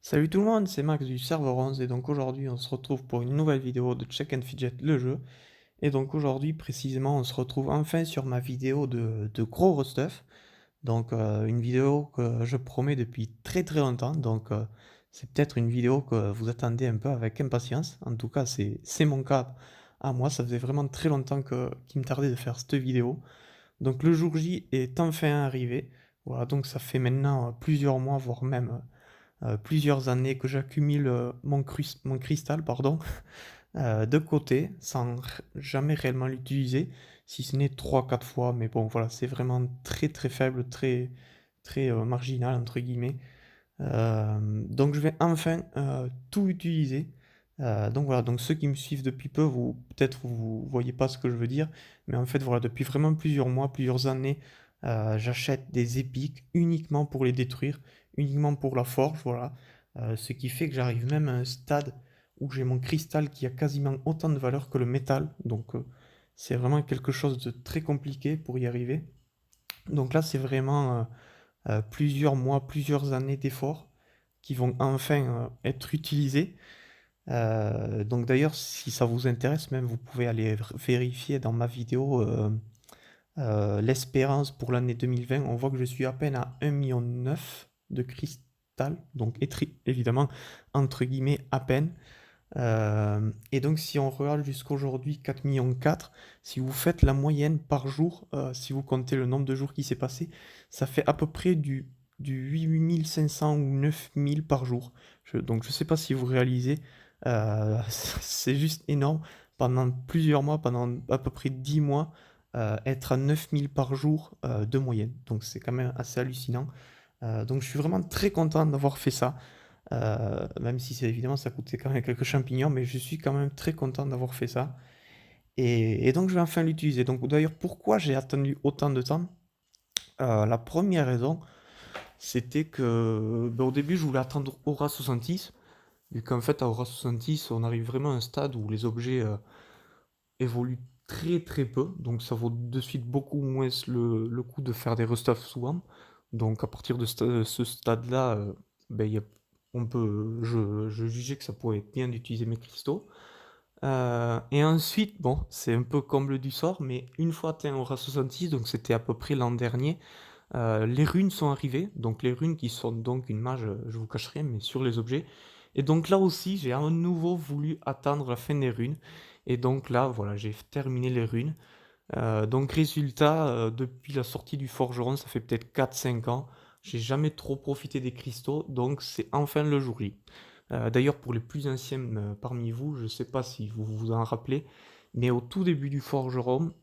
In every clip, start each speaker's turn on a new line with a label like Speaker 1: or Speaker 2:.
Speaker 1: Salut tout le monde, c'est Max du serveur 11 et donc aujourd'hui on se retrouve pour une nouvelle vidéo de Check and Fidget le jeu. Et donc aujourd'hui précisément on se retrouve enfin sur ma vidéo de gros stuff. Donc une vidéo que je promets depuis très très longtemps. Donc c'est peut-être une vidéo que vous attendez un peu avec impatience. En tout cas c'est mon cas à moi, ça faisait vraiment très longtemps qu'il me tardait de faire cette vidéo. Donc le jour J est enfin arrivé. Voilà, donc ça fait maintenant plusieurs mois, voire même plusieurs années que j'accumule mon cristal pardon, de côté sans jamais réellement l'utiliser, si ce n'est trois quatre fois, mais bon voilà, c'est vraiment très très faible, très, très marginal entre guillemets. Donc je vais enfin tout utiliser. Donc voilà, donc ceux qui me suivent depuis peu, vous peut-être vous voyez pas ce que je veux dire, mais en fait voilà, depuis vraiment plusieurs mois, plusieurs années, j'achète des épiques uniquement pour les détruire, uniquement pour la forge, voilà. Ce qui fait que j'arrive même à un stade où j'ai mon cristal qui a quasiment autant de valeur que le métal, donc c'est vraiment quelque chose de très compliqué pour y arriver. Donc là c'est vraiment plusieurs mois, plusieurs années d'efforts qui vont enfin être utilisés. Donc d'ailleurs, si ça vous intéresse, même vous pouvez aller vérifier dans ma vidéo l'espérance pour l'année 2020. On voit que je suis à peine à 1,9 million de cristal, donc évidemment entre guillemets à peine. Et donc si on regarde jusqu'à aujourd'hui 4,4 millions, si vous faites la moyenne par jour, si vous comptez le nombre de jours qui s'est passé, ça fait à peu près du 8 500 ou 9 000 par jour. Donc je sais pas si vous réalisez, c'est juste énorme. Pendant plusieurs mois, pendant à peu près 10 mois, être à 9 000 par jour de moyenne. Donc c'est quand même assez hallucinant. Donc je suis vraiment très content d'avoir fait ça. Même si c'est évidemment ça coûtait quand même quelques champignons, mais je suis quand même très content d'avoir fait ça. Et donc je vais enfin l'utiliser. Donc d'ailleurs, pourquoi j'ai attendu autant de temps? La première raison, c'était que au début je voulais attendre Aura 66, vu qu'en fait à Aura 66 on arrive vraiment à un stade où les objets évoluent très très peu, donc ça vaut de suite beaucoup moins le coup de faire des restuffs souvent. Donc à partir de ce stade-là, ben, on peut, je jugeais que ça pourrait être bien d'utiliser mes cristaux. Et ensuite, bon, c'est un peu comble du sort, mais une fois atteint Aura 66, donc c'était à peu près l'an dernier, les runes sont arrivées. Donc les runes qui sont donc une mage, je vous cacherai, mais sur les objets. Et donc là aussi, j'ai à nouveau voulu attendre la fin des runes. Et donc là, voilà, j'ai terminé les runes. Donc résultat, depuis la sortie du forgeron, ça fait peut-être 4 5 ans, j'ai jamais trop profité des cristaux, donc c'est enfin le jour J. D'ailleurs, pour les plus anciens parmi vous, je ne sais pas si vous vous en rappelez, mais au tout début du forgeron,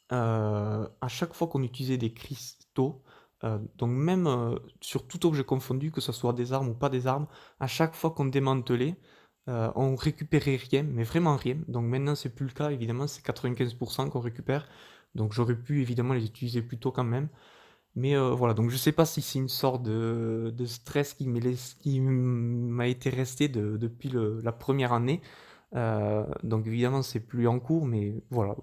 Speaker 1: à chaque fois qu'on utilisait des cristaux, donc même sur tout objet confondu, que ce soit des armes ou pas des armes, à chaque fois qu'on démantelait, on récupérait rien, mais vraiment rien. Donc maintenant c'est plus le cas, évidemment c'est 95% qu'on récupère. Donc j'aurais pu évidemment les utiliser plus tôt quand même. Mais voilà, donc je sais pas si c'est une sorte de stress qui m'a été resté depuis la première année. Donc évidemment, c'est plus en cours, mais voilà,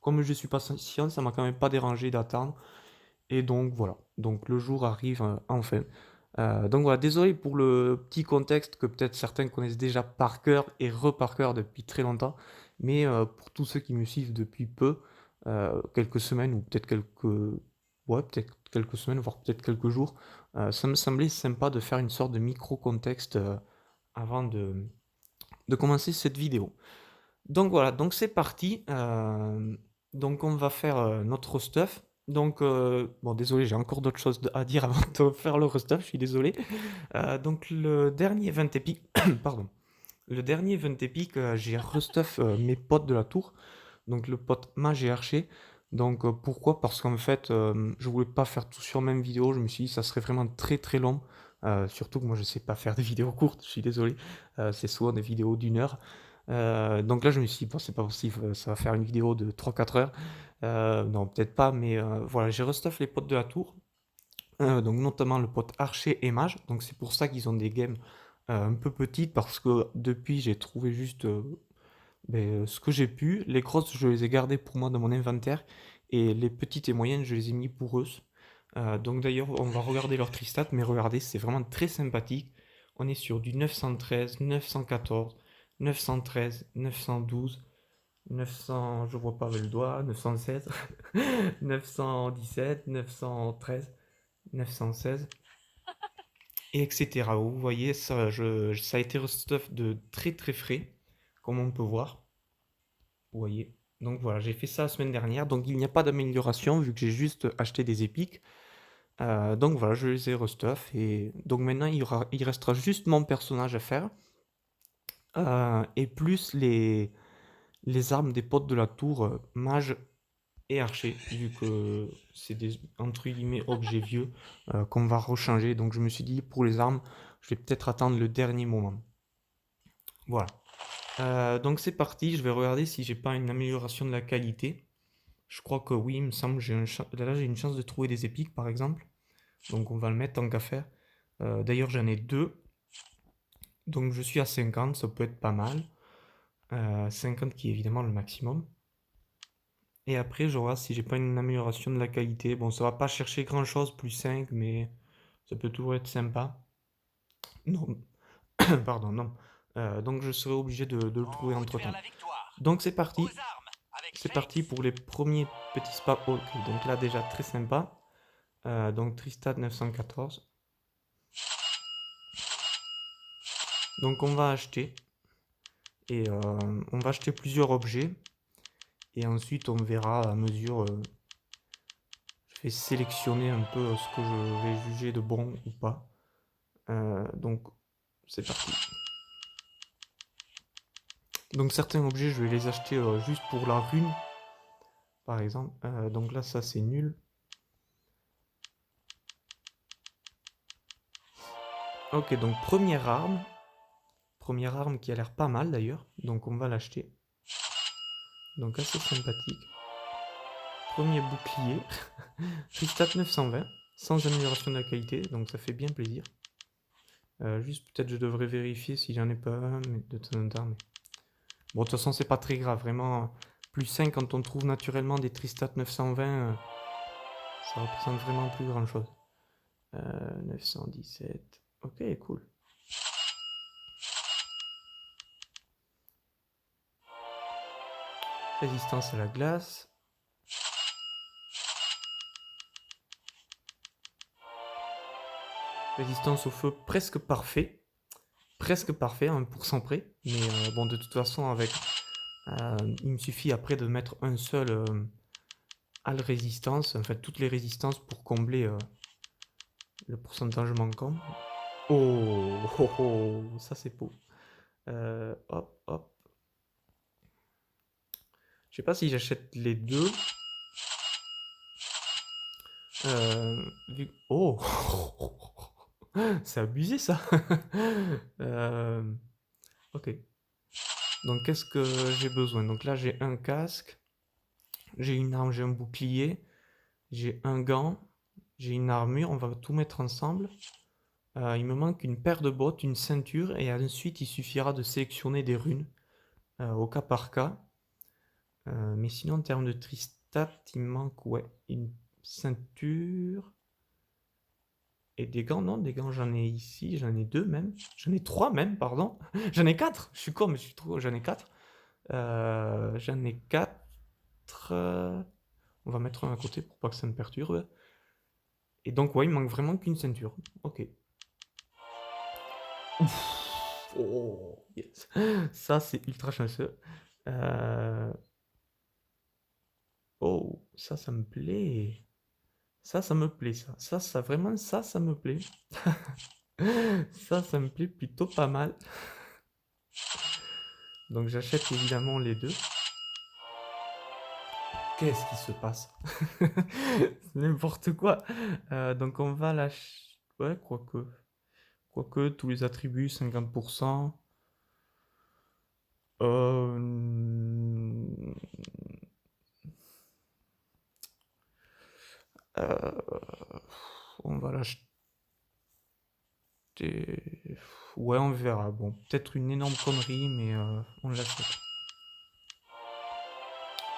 Speaker 1: comme je suis patient, ça m'a quand même pas dérangé d'attendre. Et donc voilà, donc le jour arrive enfin. Donc voilà, désolé pour le petit contexte que peut-être certains connaissent déjà par cœur et par cœur depuis très longtemps, mais pour tous ceux qui me suivent depuis peu, quelques semaines ou peut-être ouais, peut-être quelques semaines, voire peut-être quelques jours, ça me semblait sympa de faire une sorte de micro-contexte avant de commencer cette vidéo. Donc voilà, donc c'est parti. Donc on va faire notre stuff. Donc, bon, désolé, j'ai encore d'autres choses à dire avant de faire le stuff, je suis désolé. Donc le dernier event épique, pardon, le dernier event épique, j'ai restuff mes potes de la tour, donc le pote mage et archer. Donc pourquoi? Parce qu'en fait, je voulais pas faire tout sur la même vidéo, je me suis dit ça serait vraiment très très long. Surtout que moi je sais pas faire des vidéos courtes, je suis désolé. C'est souvent des vidéos d'1 heure. Donc là je me suis dit, bon c'est pas possible, ça va faire une vidéo de 3 4 heures. Non peut-être pas, mais voilà, j'ai restuff les potes de la tour. Donc notamment le pote archer et mage. Donc c'est pour ça qu'ils ont des games un peu petites, parce que depuis j'ai trouvé juste ce que j'ai pu. Les grosses je les ai gardées pour moi dans mon inventaire, et les petites et moyennes je les ai mis pour eux. Donc d'ailleurs on va regarder leur tristat, mais regardez, c'est vraiment très sympathique. on est sur du 913, 914, 913, 912, 900, je vois pas avec le doigt, 916, 917, 913, 916, et etc. Vous voyez, ça, ça a été stuff de très très frais, comme on peut voir. Vous voyez. Donc voilà, j'ai fait ça la semaine dernière. Donc il n'y a pas d'amélioration vu que j'ai juste acheté des épiques. Donc voilà, je les ai restuff. Et donc maintenant, il restera juste mon personnage à faire. Et plus les armes des potes de la tour, mage et archer, vu que c'est des entre guillemets objets vieux qu'on va rechanger. Donc je me suis dit, pour les armes, je vais peut-être attendre le dernier moment. Voilà. Donc c'est parti, je vais regarder si j'ai pas une amélioration de la qualité. Je crois que oui, il me semble, là j'ai une chance de trouver des épiques par exemple. Donc on va le mettre tant qu'à faire. D'ailleurs j'en ai deux. Donc je suis à 50, ça peut être pas mal. 50 qui est évidemment le maximum. Et après je regarde si j'ai pas une amélioration de la qualité. Bon, ça va pas chercher grand chose, plus 5, mais ça peut toujours être sympa. Non, pardon, non. Donc je serai obligé de le trouver entre temps. Donc c'est parti. C'est parti pour les premiers petits spas. Ok, donc là déjà très sympa. Donc Tristad 914. Donc on va acheter. Et on va acheter plusieurs objets. Et ensuite on verra à mesure. Je vais sélectionner un peu ce que je vais juger de bon ou pas. Donc c'est parti. Donc certains objets je vais les acheter juste pour la rune. Par exemple. Donc là ça c'est nul. Ok, donc première arme. Première arme qui a l'air pas mal d'ailleurs. Donc on va l'acheter. Donc assez sympathique. Premier bouclier. Tristat 920. Sans amélioration de la qualité. Donc ça fait bien plaisir. Juste peut-être je devrais vérifier si j'en ai pas un mais de temps en temps. Mais... Bon, de toute façon c'est pas très grave. Vraiment, plus 5 quand on trouve naturellement des Tristat 920. Ça représente vraiment plus grand chose. 917. Ok, cool. Résistance à la glace. Résistance au feu presque parfait. Presque parfait, à 1% près. Mais bon, de toute façon, avec il me suffit après de mettre un seul al résistance. En fait, toutes les résistances pour combler le pourcentage manquant. Oh, oh, oh, ça c'est beau. Hop, hop. Je sais pas si j'achète les deux. Oh, c'est abusé ça. Ok. Donc qu'est-ce que j'ai besoin? Donc là j'ai un casque, j'ai une arme, j'ai un bouclier, j'ai un gant, j'ai une armure. On va tout mettre ensemble. Il me manque une paire de bottes, une ceinture, et ensuite il suffira de sélectionner des runes au cas par cas. Mais sinon, en termes de Tristat, il me manque ouais, une ceinture et des gants. Non, des gants, j'en ai ici, j'en ai deux même. J'en ai trois même, pardon. J'en ai quatre. Je suis con, mais je suis trop. J'en ai quatre. J'en ai quatre. On va mettre un à côté pour pas que ça me perturbe. Et donc, ouais, il me manque vraiment qu'une ceinture. Ok. Ouf. Oh, yes. Ça, c'est ultra chanceux. Oh, ça me plaît. Ça me plaît, ça. Vraiment, ça me plaît. Ça me plaît plutôt pas mal. Donc, j'achète évidemment les deux. Qu'est-ce qui se passe? C'est n'importe quoi. Donc, on va lâcher. Ouais, quoique. Quoique, tous les attributs, 50%. Euh... euh, On va l'acheter. Ouais, on verra. Bon, peut-être une énorme connerie, mais on l'achète.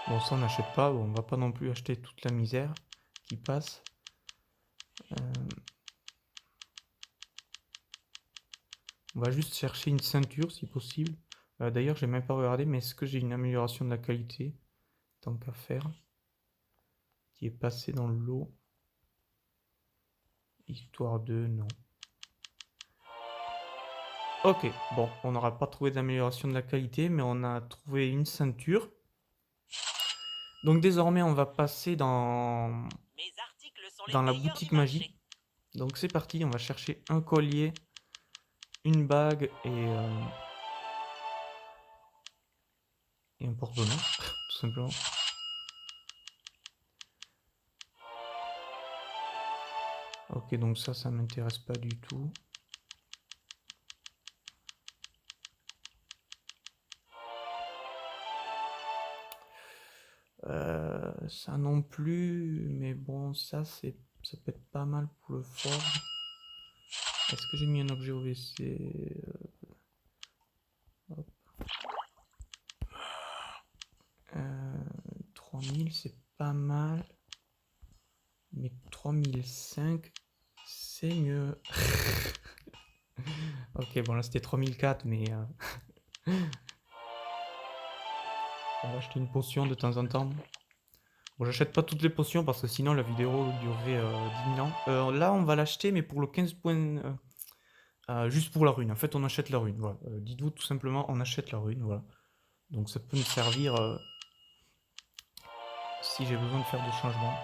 Speaker 1: Bon, ça on n'achète pas. Bon, on va pas non plus acheter toute la misère qui passe. On va juste chercher une ceinture si possible. D'ailleurs, j'ai même pas regardé, mais est-ce que j'ai une amélioration de la qualité? Tant qu'à faire. Qui est passé dans le lot. Histoire de... non. Ok, bon, on n'aura pas trouvé d'amélioration de la qualité, mais on a trouvé une ceinture. Donc désormais, on va passer dans la boutique magie. Donc c'est parti, on va chercher un collier, une bague et un porte-bonheur, tout simplement. Ok, donc ça m'intéresse pas du tout. Ça non plus, mais bon, ça peut être pas mal pour le forge. Est-ce que j'ai mis un objet au WC? Hop. 3000, c'est pas mal. Mais 3005, c'est mieux. Ok, bon là c'était 3004, mais... on va acheter une potion de temps en temps. Bon, j'achète pas toutes les potions parce que sinon la vidéo durerait 10 000 ans. Là, on va l'acheter, mais pour le 15 points... juste pour la rune. En fait, on achète la rune. Voilà. Dites-vous tout simplement, on achète la rune. Voilà. Donc ça peut me servir si j'ai besoin de faire des changements.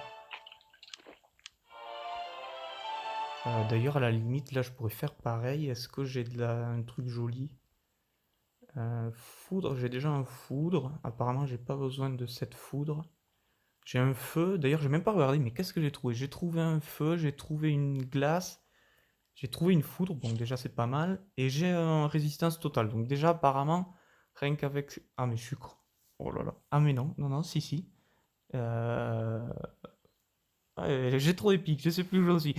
Speaker 1: D'ailleurs, à la limite, là, je pourrais faire pareil. Est-ce que j'ai un truc joli? Foudre, j'ai déjà un foudre. Apparemment, j'ai pas besoin de cette foudre. J'ai un feu. D'ailleurs, j'ai même pas regardé, mais qu'est-ce que j'ai trouvé? J'ai trouvé un feu, j'ai trouvé une glace, j'ai trouvé une foudre. Donc déjà, c'est pas mal. Et j'ai un résistance totale. Donc déjà, apparemment, rien qu'avec... Ah, mais je suis con. Oh là là. Ah, mais non, non, non, si, si. Ouais, j'ai trop épique, je sais plus où j'en suis.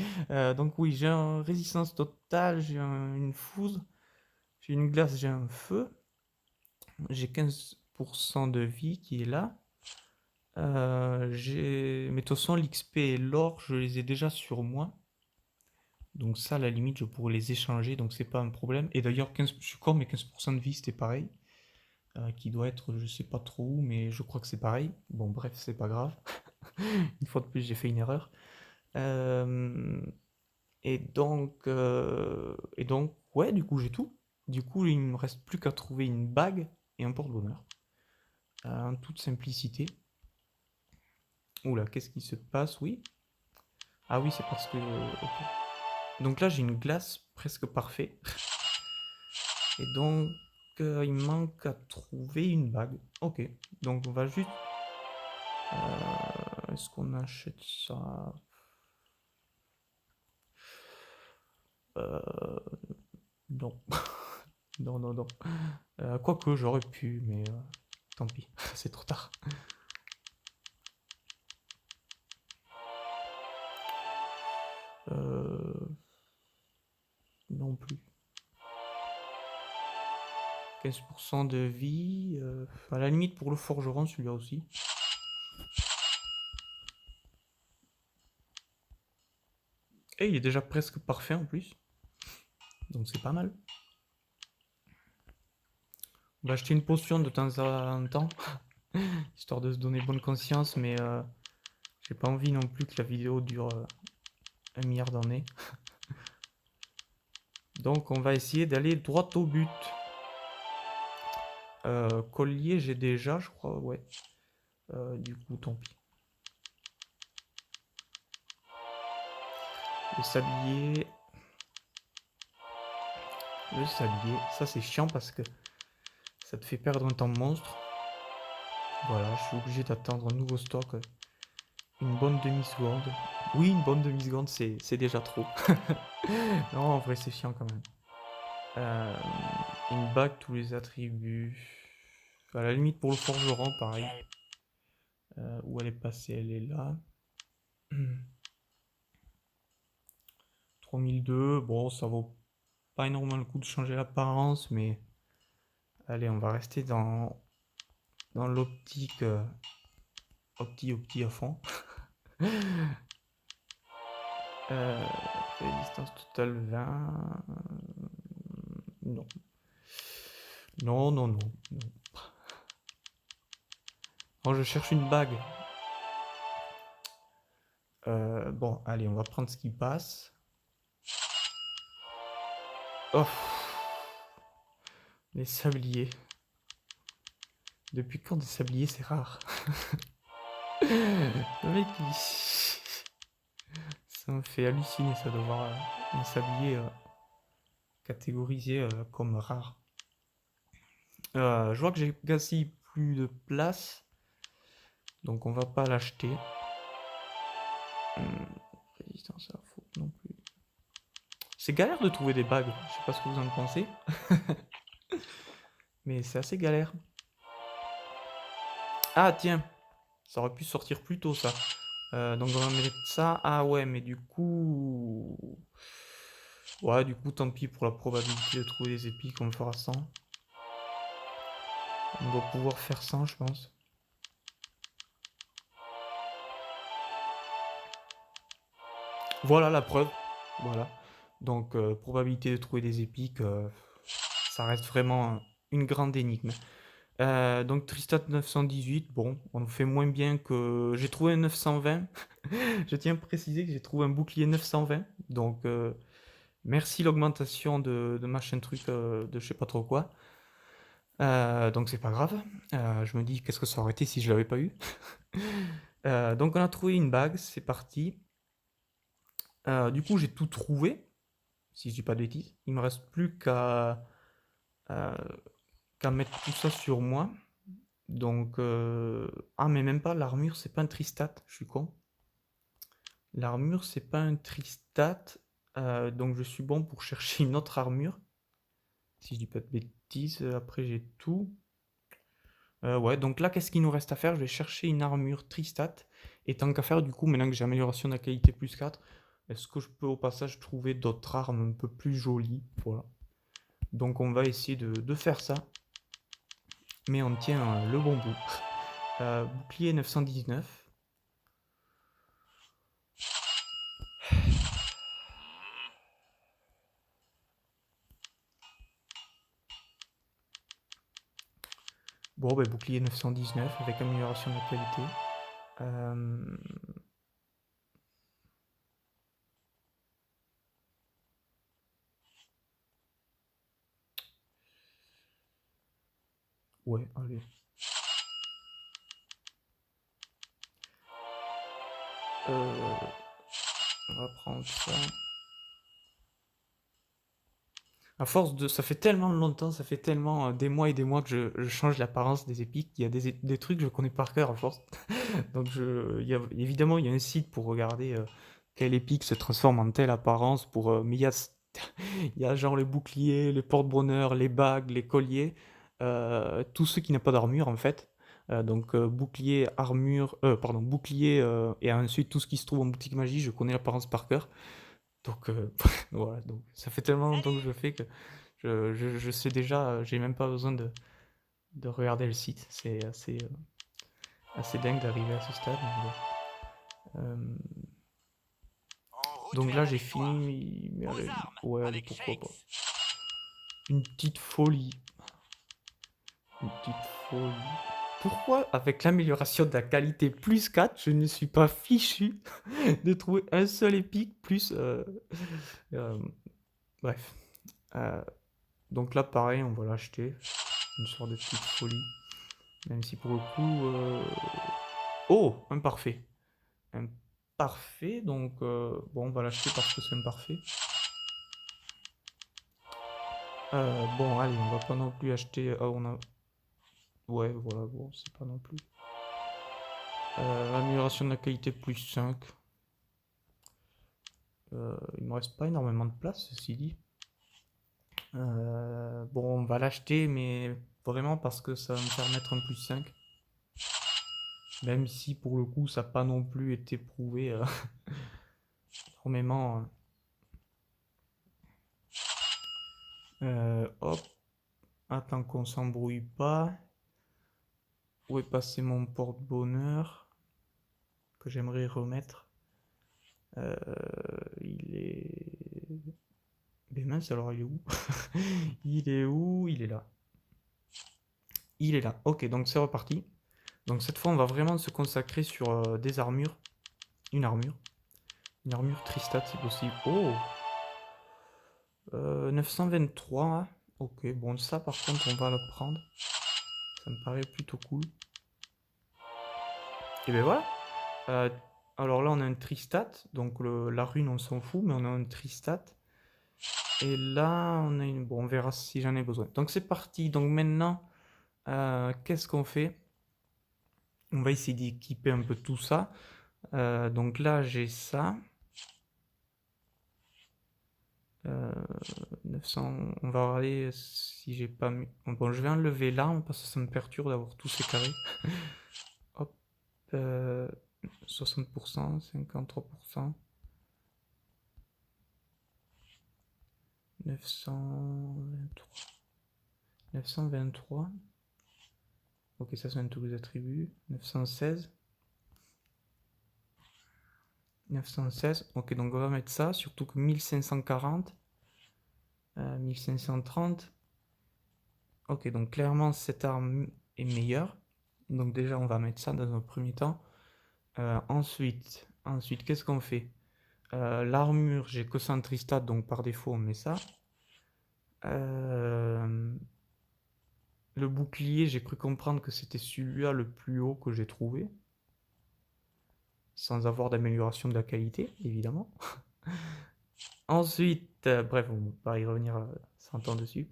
Speaker 1: Donc oui, j'ai un résistance totale, j'ai une foudre, j'ai une glace, j'ai un feu. J'ai 15% de vie qui est là. Mais de toute façon, l'XP et l'or, je les ai déjà sur moi. Donc ça, à la limite, je pourrais les échanger, donc c'est pas un problème. Et d'ailleurs, je suis con, mais 15% de vie, c'était pareil. Qui doit être, je sais pas trop où, mais je crois que c'est pareil. Bon, bref, c'est pas grave. Une fois de plus, j'ai fait une erreur. Euh, et donc, ouais, du coup, j'ai tout. Du coup, il me reste plus qu'à trouver une bague et un porte-bonheur. En toute simplicité. Oula, qu'est-ce qui se passe? Oui. Ah oui, c'est parce que... ok. Donc là, j'ai une glace presque parfaite. Et donc, il manque à trouver une bague. Ok. Donc, on va juste... est-ce qu'on achète ça? Non. Non, non, non. Quoique, j'aurais pu, mais tant pis. C'est trop tard. Non plus. 15% de vie. À la limite pour le forgeron, celui-là aussi. Et il est déjà presque parfait en plus. Donc c'est pas mal. On va acheter une potion de temps en temps. Histoire de se donner bonne conscience, mais j'ai pas envie non plus que la vidéo dure 1 milliard d'années. Donc on va essayer d'aller droit au but. Collier, j'ai déjà, je crois, ouais. Du coup, tant pis. Le sablier. Le sablier. Ça, c'est chiant parce que ça te fait perdre un temps monstre. Voilà, je suis obligé d'attendre un nouveau stock. Une bonne demi-seconde. Oui, une bonne demi-seconde, c'est déjà trop. Non, en vrai, c'est chiant quand même. Une bague, tous les attributs. À la limite, pour le forgeron, pareil. Où elle est passée? Elle est là. 3002. Bon, ça vaut pas énormément le coup de changer l'apparence, mais allez, on va rester dans l'optique opti à fond. Résistance totale 20. Non. Non, non, non, non. Oh, je cherche une bague. Bon, allez, on va prendre ce qui passe. Oh, les sabliers. Depuis quand des sabliers, c'est rare. Le mec, ça me fait halluciner, ça, de voir un sablier catégorisé comme rare. Je vois que j'ai quasi plus de place, donc on va pas l'acheter. Résistance à la faute non plus. C'est galère de trouver des bagues, je sais pas ce que vous en pensez. Mais c'est assez galère. Ah tiens, ça aurait pu sortir plus tôt ça. Donc on va mettre ça. Ah ouais, mais du coup... Ouais, du coup tant pis pour la probabilité de trouver des épiques, on fera 100. On doit pouvoir faire 100 je pense. Voilà la preuve. Voilà. Donc probabilité de trouver des épiques, ça reste vraiment une grande énigme. Donc Tristat 918, bon, on fait moins bien que... J'ai trouvé un 920. Je tiens à préciser que j'ai trouvé un bouclier 920. Donc merci l'augmentation de machin truc de je sais pas trop quoi. Donc c'est pas grave. Je me dis qu'est-ce que ça aurait été si je l'avais pas eu. Donc on a trouvé une bague, c'est parti. Du coup j'ai tout trouvé, si je dis pas de bêtises. Il me reste plus euh, qu'à mettre tout ça sur moi. Donc ah mais même pas l'armure, c'est pas un Tristat, je suis con. L'armure c'est pas un Tristat, donc je suis bon pour chercher une autre armure. Si je dis pas de bêtises, après j'ai tout. Ouais, donc là, qu'est-ce qu'il nous reste à faire? Je vais chercher une armure Tristat. Et tant qu'à faire, du coup, maintenant que j'ai amélioration de la qualité plus 4, est-ce que je peux au passage trouver d'autres armes un peu plus jolies? Voilà. Donc on va essayer de faire ça. Mais on tient le bon bout. Bouclier 919. Bon, ben, bouclier 919 avec amélioration de la qualité. Ouais, allez. On va prendre ça. À force de... Ça fait tellement longtemps, ça fait tellement des mois et des mois que je change l'apparence des épiques. Il y a des trucs que je connais par cœur à force. Donc évidemment, il y a un site pour regarder quelle épique se transforme en telle apparence. Mais il y a genre les boucliers, les porte-bonheur, les bagues, les colliers. Tous ceux qui n'ont pas d'armure en fait. Donc bouclier, armure, pardon, bouclier et ensuite tout ce qui se trouve en boutique magie, je connais l'apparence par cœur. Donc voilà, donc ça fait tellement longtemps que je le fais que je sais déjà, j'ai même pas besoin de regarder le site. C'est assez dingue d'arriver à ce stade. Donc là j'ai fini, mais allez, ouais, allez, pourquoi pas. Une petite folie. Une petite folie. Pourquoi, avec l'amélioration de la qualité plus 4, je ne suis pas fichu de trouver un seul épique plus... euh, bref. Euh, donc là, pareil, on va l'acheter. Une sorte de petite folie. Même si pour le coup... Oh, un parfait. Un parfait, donc... bon, on va l'acheter parce que c'est un parfait. Bon, allez, on va pas non plus acheter... Ah, on a... Ouais, voilà, bon, c'est pas non plus... amélioration de la qualité plus 5. Il me reste pas énormément de place, ceci dit. Bon, on va l'acheter, mais vraiment parce que ça va me permettre un plus 5. Même si pour le coup, ça n'a pas non plus été prouvé énormément. Hop, attends qu'on s'embrouille pas. Où est passé mon porte-bonheur que j'aimerais remettre? Il est ben mince, alors il est où? Il est où? Il est là. Il est là. Ok, donc c'est reparti. Donc cette fois, on va vraiment se consacrer sur des armures. Une armure. Une armure Tristat si possible. Oh 923. Ok, bon, ça par contre, on va le prendre. Ça me paraît plutôt cool. Et ben voilà. Euh, alors là, on a un Tristat. Donc la rune, on s'en fout, mais on a un Tristat. Et là, on a une... Bon, on verra si j'en ai besoin. Donc c'est parti. Donc maintenant, qu'est-ce qu'on fait? On va essayer d'équiper un peu tout ça. Donc là, j'ai ça. 900, on va regarder si j'ai pas mis. Bon, je vais enlever l'arme parce que ça me perturbe d'avoir tous ces carrés. Hop, 60%, 53%, 923, 923. Ok, ça c'est tous les attributs. 916, 916. Ok, donc on va mettre ça, surtout que 1540, 1530. Ok, donc clairement cette arme est meilleure. Donc déjà on va mettre ça dans un premier temps. Ensuite, qu'est-ce qu'on fait? L'armure, j'ai que Centristat, donc par défaut on met ça. Le bouclier, j'ai cru comprendre que c'était celui-là le plus haut que j'ai trouvé. Sans avoir d'amélioration de la qualité, évidemment. Ensuite, bref, on va y revenir 100 ans dessus.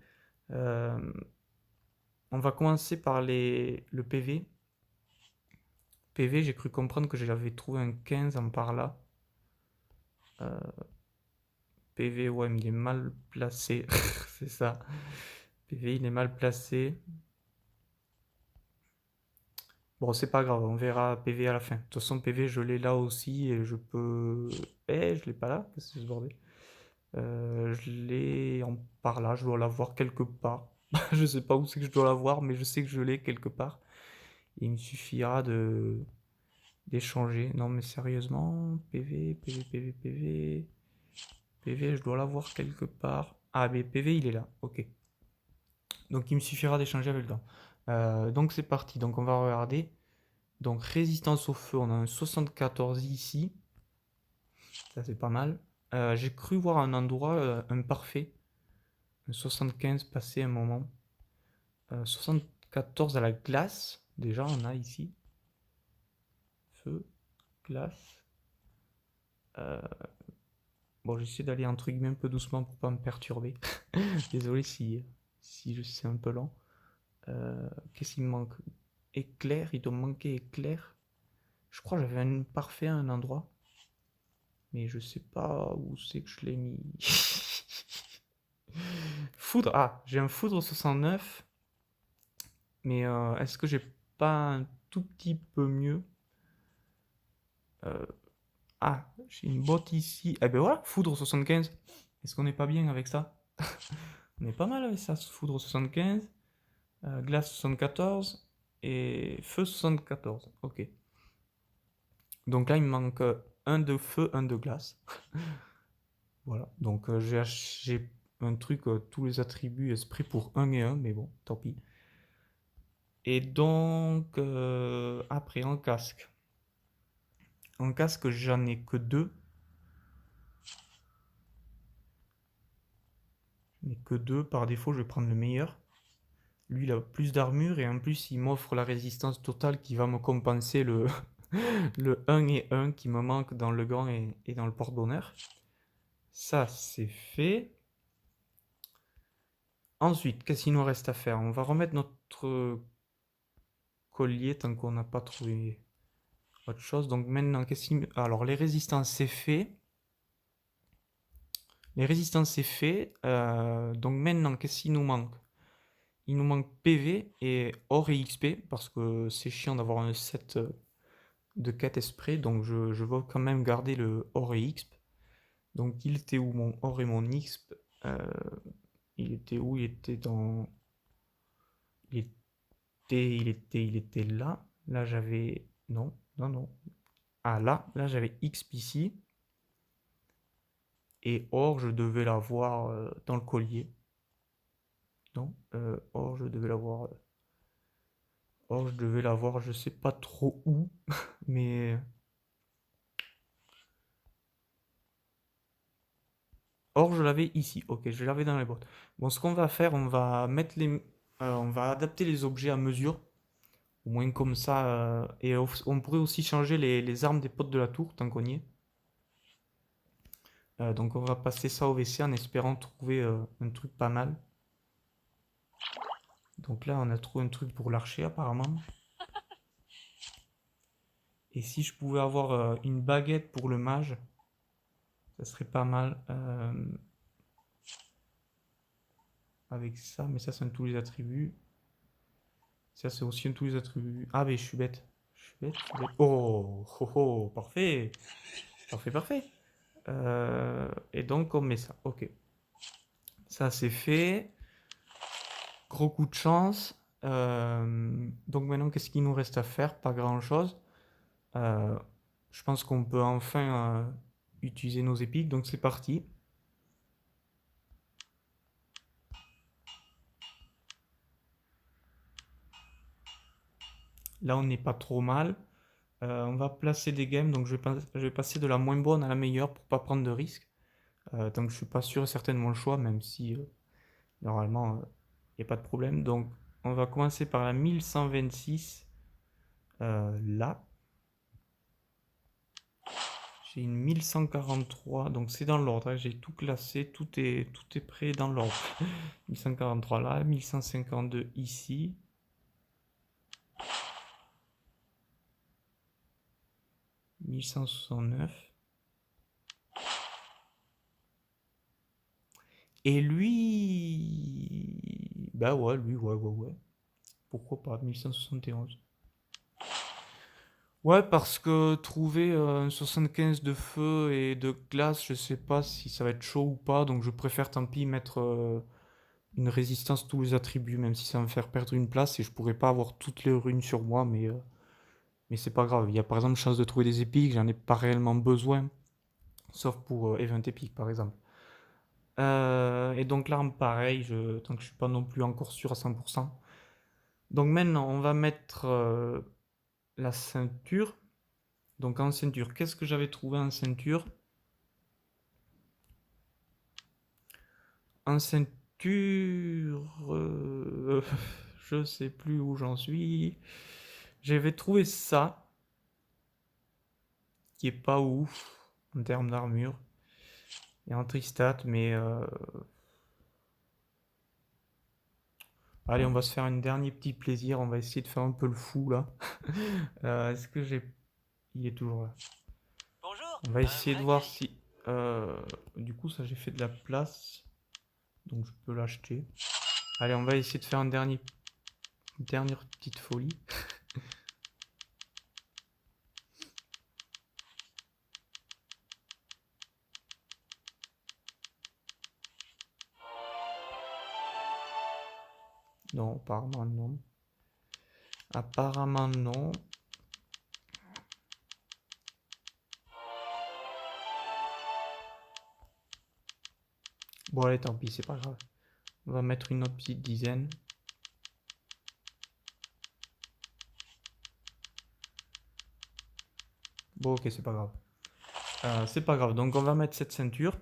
Speaker 1: On va commencer par le PV. PV, j'ai cru comprendre que j'avais trouvé un 15 en par là. PV, ouais, mais il est mal placé. C'est ça. PV, il est mal placé. Bon, c'est pas grave, on verra PV à la fin. De toute façon, PV, je l'ai là aussi et je peux... Eh, je l'ai pas là, qu'est-ce que c'est ce bordel? Je l'ai en par là, je dois l'avoir quelque part. Je sais pas où c'est que je dois l'avoir, mais je sais que je l'ai quelque part. Il me suffira de d'échanger. Non, mais sérieusement, PV, PV, PV, PV... PV, je dois l'avoir quelque part. Ah, mais PV, il est là, ok. Donc, il me suffira d'échanger avec le temps. Donc, c'est parti. Donc, on va regarder. Donc, résistance au feu, on a un 74 ici. Ça, c'est pas mal. J'ai cru voir un endroit, un parfait. Un 75 passé un moment. 74 à la glace. Déjà, on a ici. Feu, glace. Bon, j'essaie d'aller entre guillemets un peu doucement pour pas me perturber. Désolé si je suis un peu lent. Qu'est-ce qu'il me manque? Éclair, il doit me manquer éclair. Je crois que j'avais un parfait à un endroit. Mais je sais pas où c'est que je l'ai mis. Foudre. Ah, j'ai un foudre 69. Mais est-ce que j'ai pas un tout petit peu mieux? Ah, j'ai une botte ici. Eh ben voilà, foudre 75. Est-ce qu'on n'est pas bien avec ça? On est pas mal avec ça, foudre 75. Glace 74. Et feu 74. Ok. Donc là, il me manque un de feu, un de glace. Voilà. Donc j'ai un truc, tous les attributs esprit pour 1 et 1, mais bon, tant pis. Et donc, après, en casque. En casque, j'en ai que 2. J'en ai que 2. Par défaut, je vais prendre le meilleur. Lui, il a plus d'armure et en plus, il m'offre la résistance totale qui va me compenser le, le 1 et 1 qui me manque dans le gant et dans le porte-bonheur. Ça, c'est fait. Ensuite, qu'est-ce qu'il nous reste à faire? On va remettre notre collier tant qu'on n'a pas trouvé autre chose. Donc maintenant, qu'est-ce qu'il... Alors, les résistances, c'est fait. Les résistances, c'est fait. Donc maintenant, qu'est-ce qu'il nous manque? Il nous manque PV et or et XP parce que c'est chiant d'avoir un set de quête esprit. Donc je veux quand même garder le or et XP. Donc il était où mon or et mon XP? Il était où? Il était dans... Il était là. Là j'avais... Non, non, non. Ah là j'avais XP ici. Et or, je devais l'avoir dans le collier. Non, or, je devais l'avoir... or, je devais l'avoir, je sais pas trop où, mais... or, je l'avais ici. Ok, je l'avais dans les boîtes. Bon, ce qu'on va faire, on va mettre on va adapter les objets à mesure. Au moins comme ça. Et on pourrait aussi changer les armes des potes de la tour, tant qu'on y est. Donc on va passer ça au WC en espérant trouver un truc pas mal. Donc là, on a trouvé un truc pour l'archer apparemment. Et si je pouvais avoir une baguette pour le mage, ça serait pas mal. Avec ça, mais ça, c'est un tous les attributs. Ça, c'est aussi un tous les attributs. Ah, mais je suis bête. Je suis bête, je suis bête. Oh, oh, oh, parfait. Parfait, parfait. Et donc, on met ça. Ok. Ça, c'est fait. Gros coup de chance. Donc maintenant, qu'est-ce qu'il nous reste à faire? Pas grand-chose. Je pense qu'on peut enfin utiliser nos épiques. Donc c'est parti. Là, on n'est pas trop mal. On va placer des games. Donc je vais passer de la moins bonne à la meilleure pour pas prendre de risques. Donc je suis pas sûr et certain de mon choix, même si normalement il n'y a pas de problème. Donc on va commencer par la 1126. Là. J'ai une 1143, donc c'est dans l'ordre, hein, j'ai tout classé, tout est prêt dans l'ordre. 1143 là, 1152 ici. 1169. Et lui... Bah ouais, lui, ouais. Pourquoi pas, 1171. Ouais, parce que trouver un 75 de feu et de glace, je sais pas si ça va être chaud ou pas, donc je préfère tant pis mettre une résistance tous les attributs, même si ça va me faire perdre une place et je pourrais pas avoir toutes les runes sur moi, mais c'est pas grave. Il y a par exemple chance de trouver des épiques, j'en ai pas réellement besoin, sauf pour event épique par exemple. Et donc l'arme pareil, tant que je suis pas non plus encore sûr à 100%. Donc maintenant on va mettre la ceinture. Donc en ceinture, qu'est-ce que j'avais trouvé en ceinture? En ceinture, je sais plus où j'en suis. J'avais trouvé ça, qui est pas ouf en termes d'armure et en tristat, mais allez, on va se faire un dernier petit plaisir. On va essayer de faire un peu le fou là. Est-ce que j'ai. Il est toujours là.
Speaker 2: Bonjour.
Speaker 1: On va essayer de voir si. Du coup, ça, j'ai fait de la place. Donc, je peux l'acheter. Allez, on va essayer de faire une dernière petite folie. Non, apparemment non. Apparemment non. Bon, allez, tant pis, c'est pas grave. On va mettre une autre petite dizaine. Bon, ok, c'est pas grave. C'est pas grave, donc on va mettre cette ceinture.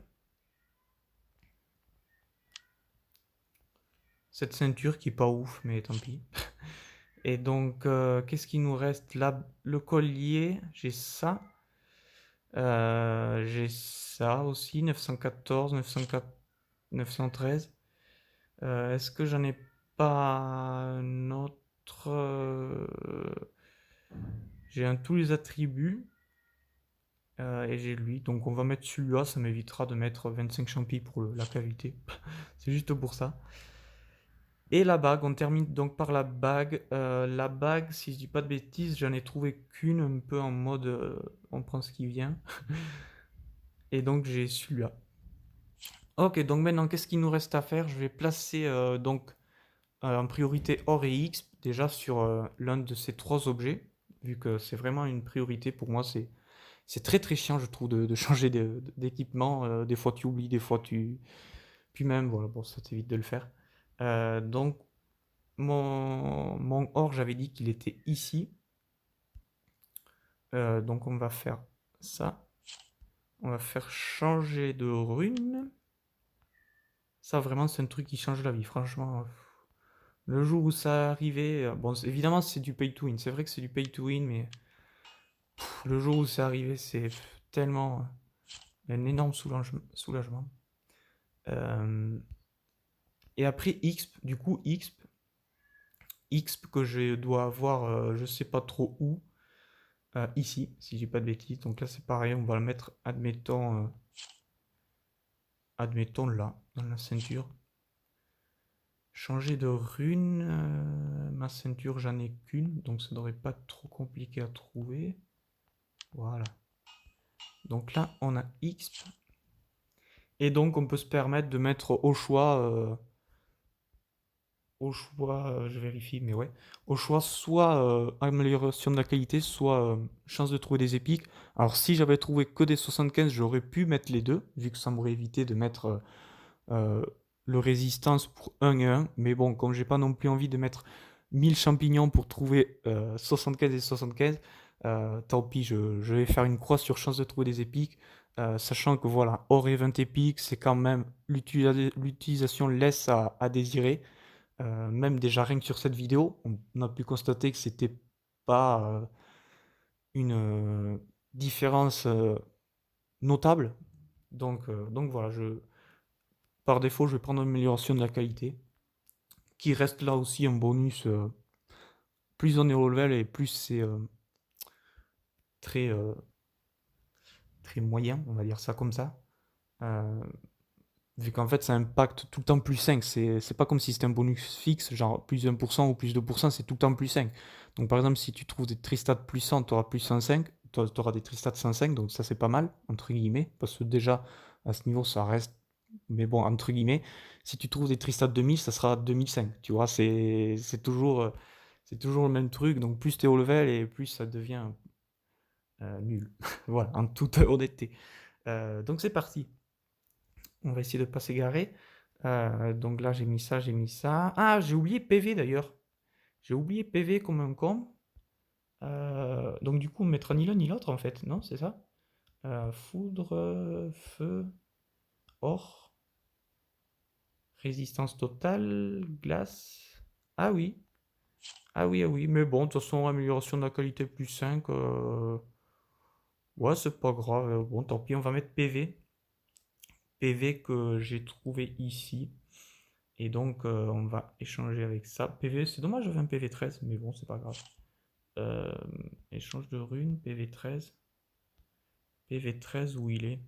Speaker 1: Cette ceinture qui est pas ouf, mais tant pis. Et donc, qu'est-ce qui nous reste là? Le collier, j'ai ça. J'ai ça aussi, 914, 904, 913. Est-ce que j'en ai pas un autre? J'ai un tous les attributs. Et j'ai lui, donc on va mettre celui-là, ça m'évitera de mettre 25 champis pour la qualité. C'est juste pour ça. Et la bague, on termine donc par la bague. La bague, si je dis pas de bêtises, j'en ai trouvé qu'une, un peu en mode on prend ce qui vient. Et donc j'ai celui-là. Ok, donc maintenant, qu'est-ce qu'il nous reste à faire? Je vais placer donc en priorité or et X, déjà sur l'un de ces trois objets, vu que c'est vraiment une priorité pour moi, c'est c'est très très chiant, je trouve, de changer d'équipement. Des fois tu oublies, des fois tu... Puis même, voilà, bon, ça t'évite de le faire. Donc, mon or, j'avais dit qu'il était ici. Donc on va faire ça. On va faire changer de rune. Ça, vraiment, c'est un truc qui change la vie, franchement. Le jour où ça arrivait... Bon, évidemment, c'est du pay to win. C'est vrai que c'est du pay to win, mais le jour où c'est arrivé, c'est tellement un énorme soulagement. Et après, XP, du coup, XP que je dois avoir, je sais pas trop où, ici, si j'ai pas de bêtises. Donc là, c'est pareil, on va le mettre, admettons là, dans la ceinture. Changer de rune, ma ceinture, j'en ai qu'une, donc ça devrait pas être trop compliqué à trouver. Voilà. Donc là, on a XP. Et donc, on peut se permettre de mettre je vérifie, mais ouais, au choix, soit amélioration de la qualité, soit chance de trouver des épiques. Alors, si j'avais trouvé que des 75, j'aurais pu mettre les deux, vu que ça m'aurait évité de mettre euh, le résistance pour 1 et 1. Mais bon, comme j'ai pas non plus envie de mettre 1000 champignons pour trouver 75 et 75, tant pis, je vais faire une croix sur chance de trouver des épiques. Sachant que voilà, or et 20 épiques, c'est quand même l'utilisation laisse à désirer. Même déjà rien que sur cette vidéo, on a pu constater que c'était pas une différence notable. Donc voilà, par défaut, je vais prendre l'amélioration de la qualité, qui reste là aussi un bonus. Plus on est au level et plus c'est très, très moyen, on va dire ça comme ça. Euh, Vu qu'en fait, ça impacte tout le temps plus 5. C'est pas comme si c'était un bonus fixe, genre plus 1% ou plus 2%, c'est tout le temps plus 5. Donc par exemple, si tu trouves des tristats plus 100, tu auras plus 105, tu auras des tristats 105, donc ça c'est pas mal, entre guillemets, parce que déjà, à ce niveau, ça reste... Mais bon, entre guillemets, si tu trouves des tristats 2000, ça sera 2005, tu vois, c'est toujours le même truc, donc plus tu es au level et plus ça devient nul. Voilà, en toute honnêteté. Donc c'est parti. On va essayer de ne pas s'égarer. Donc là, j'ai mis ça, j'ai mis ça. Ah, j'ai oublié PV d'ailleurs. J'ai oublié PV comme un con. Donc du coup, on mettra ni l'un ni l'autre en fait, non? C'est ça? Foudre, feu, or, résistance totale, glace. Ah oui. Ah oui, ah oui. Mais bon, de toute façon, amélioration de la qualité plus 5. Ouais, c'est pas grave. Bon, tant pis, on va mettre PV. PV que j'ai trouvé ici. Et donc, on va échanger avec ça. PV, c'est dommage, j'avais un PV13, mais bon, c'est pas grave. Échange de runes, PV13. PV13, où il est?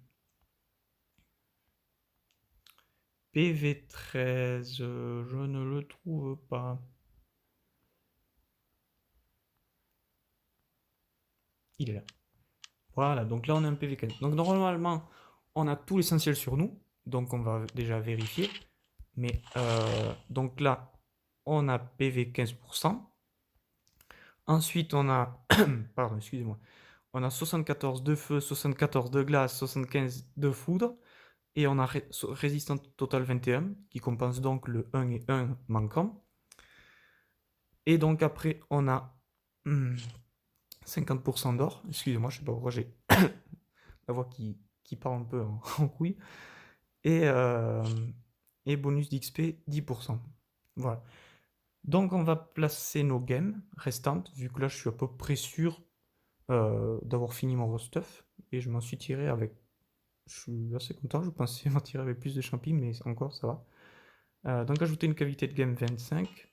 Speaker 1: PV13, je ne le trouve pas. Il est là. Voilà, donc là, on a un PV15. Donc, normalement, on a tout l'essentiel sur nous. Donc, on va déjà vérifier. Mais, donc là, on a PV 15%. Ensuite, on a... Pardon, excusez-moi. On a 74 de feu, 74 de glace, 75 de foudre. Et on a résistance totale 21, qui compense donc le 1 et 1 manquant. Et donc après, on a 50% d'or. Excusez-moi, je sais pas pourquoi j'ai la voix qui part un peu en couille. Et bonus d'XP 10%. Voilà. Donc on va placer nos games restantes, vu que là je suis à peu près sûr d'avoir fini mon stuff. Et je m'en suis tiré avec... Je suis assez content, je pensais m'en tirer avec plus de champis, mais encore ça va. Donc ajouter une cavité de game 25.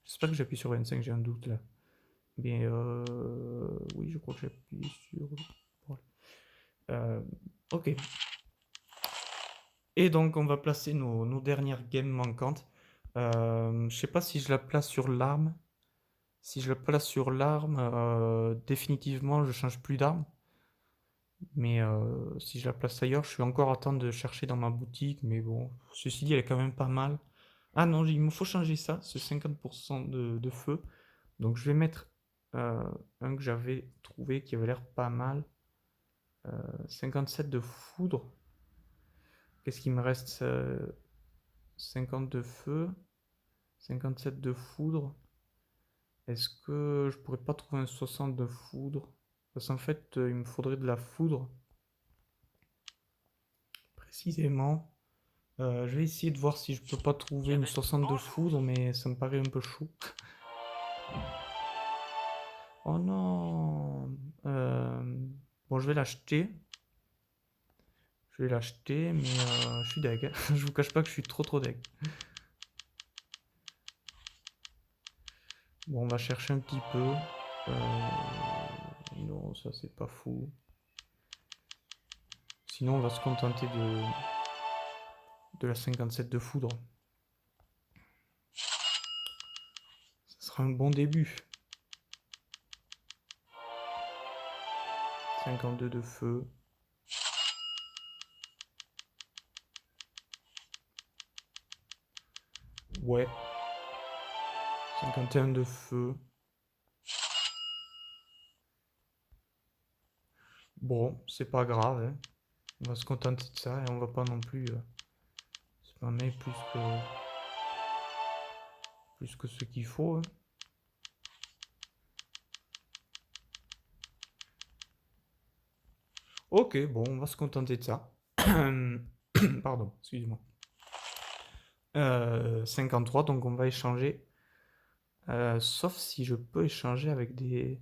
Speaker 1: J'espère que j'appuie sur 25, j'ai un doute là. Mais oui, je crois que j'appuie sur... Voilà. Ok. Et donc on va placer nos dernières games manquantes. Je sais pas si je la place sur l'arme. Si je la place sur l'arme, définitivement je change plus d'arme. Mais si je la place ailleurs, je suis encore à temps de chercher dans ma boutique. Mais bon, ceci dit, elle est quand même pas mal. Ah non, il me faut changer ça, ce 50% de feu. Donc je vais mettre un que j'avais trouvé qui avait l'air pas mal. 57 de foudre. Qu'est-ce qu'il me reste 50 de feu. 57 de foudre. Est-ce que je pourrais pas trouver un 60 de foudre? Parce qu'en fait, il me faudrait de la foudre. Précisément. Je vais essayer de voir si je peux pas trouver une 60 de foudre, mais ça me paraît un peu chaud. Oh non. Bon, je vais l'acheter. Je vais l'acheter, mais je suis deg. Je vous cache pas que je suis trop deg. Bon, on va chercher un petit peu. Non, ça c'est pas fou. Sinon, on va se contenter de la 57 de foudre. Ça sera un bon début. 52 de feu. Ouais. 51 de feu. Bon, c'est pas grave. Hein. On va se contenter de ça et on va pas non plus spammer plus que ce qu'il faut. Hein. Ok, bon, on va se contenter de ça. Pardon, excusez-moi. 53, donc on va échanger. Sauf si je peux échanger avec des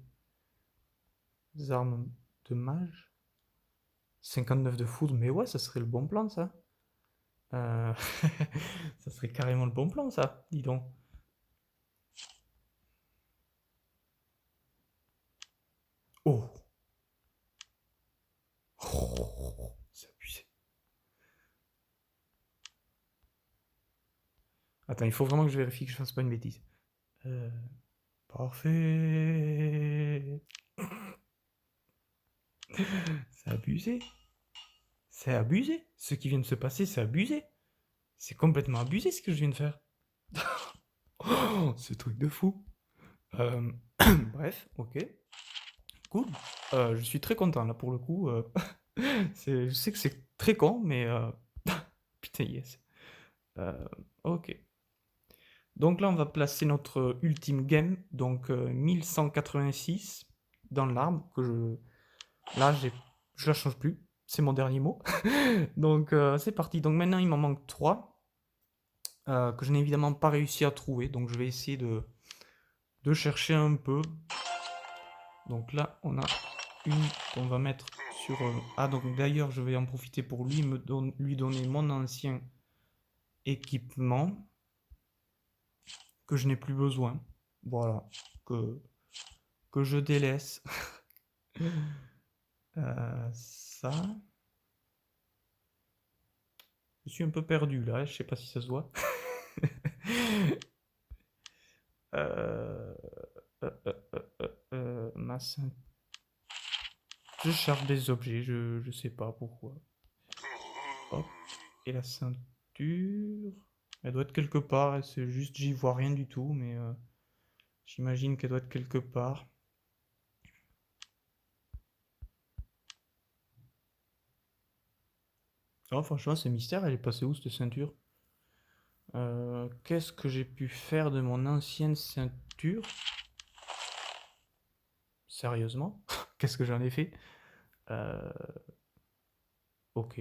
Speaker 1: armes de mage. 59 de foudre, mais ouais, ça serait le bon plan, ça. Ça serait carrément le bon plan, ça, dis donc. Oh, c'est abusé. Attends, il faut vraiment que je vérifie que je fasse pas une bêtise. Parfait. C'est abusé. C'est abusé. Ce qui vient de se passer, c'est abusé. C'est complètement abusé ce que je viens de faire. Oh, ce truc de fou. Bref, ok. Cool. Je suis très content là pour le coup. Je sais que c'est très con, mais putain, yes. Ok. Donc là, on va placer notre ultime game, donc 1186 dans l'arbre que là, je la change plus. C'est mon dernier mot. Donc c'est parti. Donc maintenant, il m'en manque 3 que je n'ai évidemment pas réussi à trouver. Donc je vais essayer de chercher un peu. Donc là, on a une qu'on va mettre sur... Ah, donc d'ailleurs, je vais en profiter pour lui donner mon ancien équipement que je n'ai plus besoin. Voilà, que je délaisse. Ça... Je suis un peu perdu là, je sais pas si ça se voit. Ma ceinture. Je charge des objets, je sais pas pourquoi. Hop. Et la ceinture. Elle doit être quelque part, c'est juste j'y vois rien du tout, mais j'imagine qu'elle doit être quelque part. Oh, franchement, c'est mystère, elle est passée où cette ceinture? Qu'est-ce que j'ai pu faire de mon ancienne ceinture? Sérieusement? Qu'est-ce que j'en ai fait? Ok.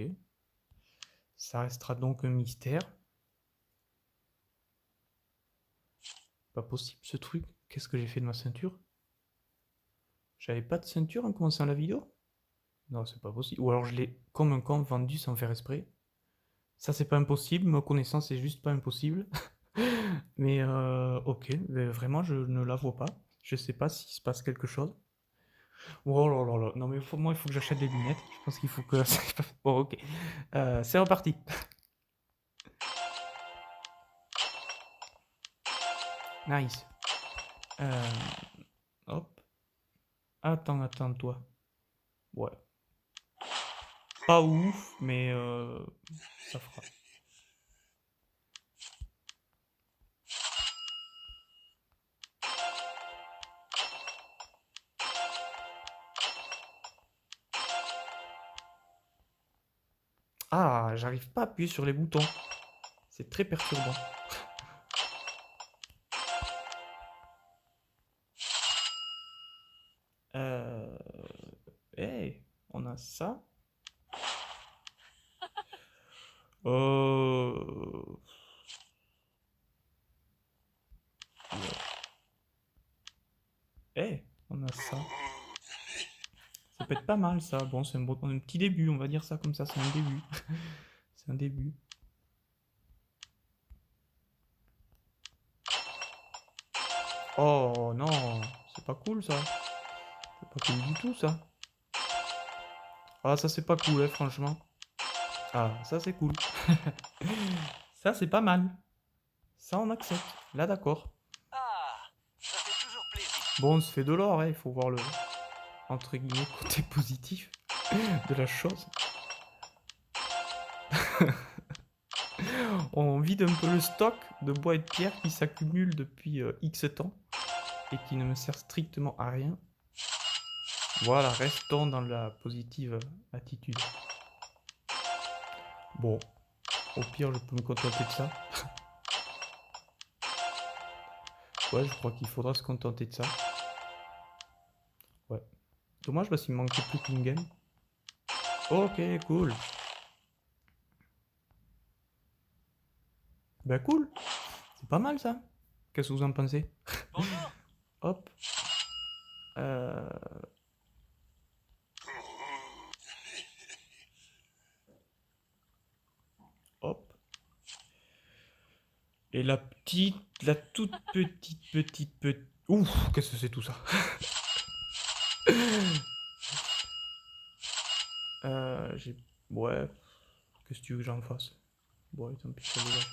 Speaker 1: Ça restera donc un mystère. Pas possible ce truc. Qu'est-ce que j'ai fait de ma ceinture? J'avais pas de ceinture en commençant la vidéo? Non, c'est pas possible. Ou alors je l'ai comme un con vendu sans faire exprès. Ça, c'est pas impossible. Me connaissant, c'est juste pas impossible. Mais ok, mais vraiment, je ne la vois pas. Je sais pas s'il se passe quelque chose. Oh là là là. Non, mais moi, il faut que j'achète des lunettes. Je pense qu'il faut que... Bon, ok. C'est reparti. Nice. Hop. Attends, toi. Ouais. Pas ouf, mais ça fera. Ah, j'arrive pas à appuyer sur les boutons. C'est très perturbant. Hey, on a ça. Euh... Hey, on a ça. Ça peut être pas mal ça. Bon, c'est un petit début, on va dire ça comme ça, c'est un début. C'est un début. Oh non, c'est pas cool ça. C'est pas cool du tout ça. Ah, ça c'est pas cool, franchement. Ah, ça c'est cool. Ça c'est pas mal. Ça on accepte. Là d'accord.
Speaker 2: Ah, ça fait toujours plaisir.
Speaker 1: Bon, on se fait de l'or, hein. Il faut voir le entre guillemets côté positif de la chose. On vide un peu le stock de bois et de pierre qui s'accumule depuis X temps et qui ne me sert strictement à rien. Voilà, restons dans la positive attitude. Bon, au pire, je peux me contenter de ça. Ouais, je crois qu'il faudra se contenter de ça. Ouais. Dommage parce qu'il me manquait plus qu'une game. Ok, cool. Bah cool. C'est pas mal ça. Qu'est-ce que vous en pensez?
Speaker 2: Bonjour.
Speaker 1: Hop. Euh... Hop. Et la toute petite... Ouf, qu'est-ce que c'est tout ça? J'ai... Ouais. Qu'est-ce que tu veux que j'en fasse? Ouais, tant pis, ça dégage.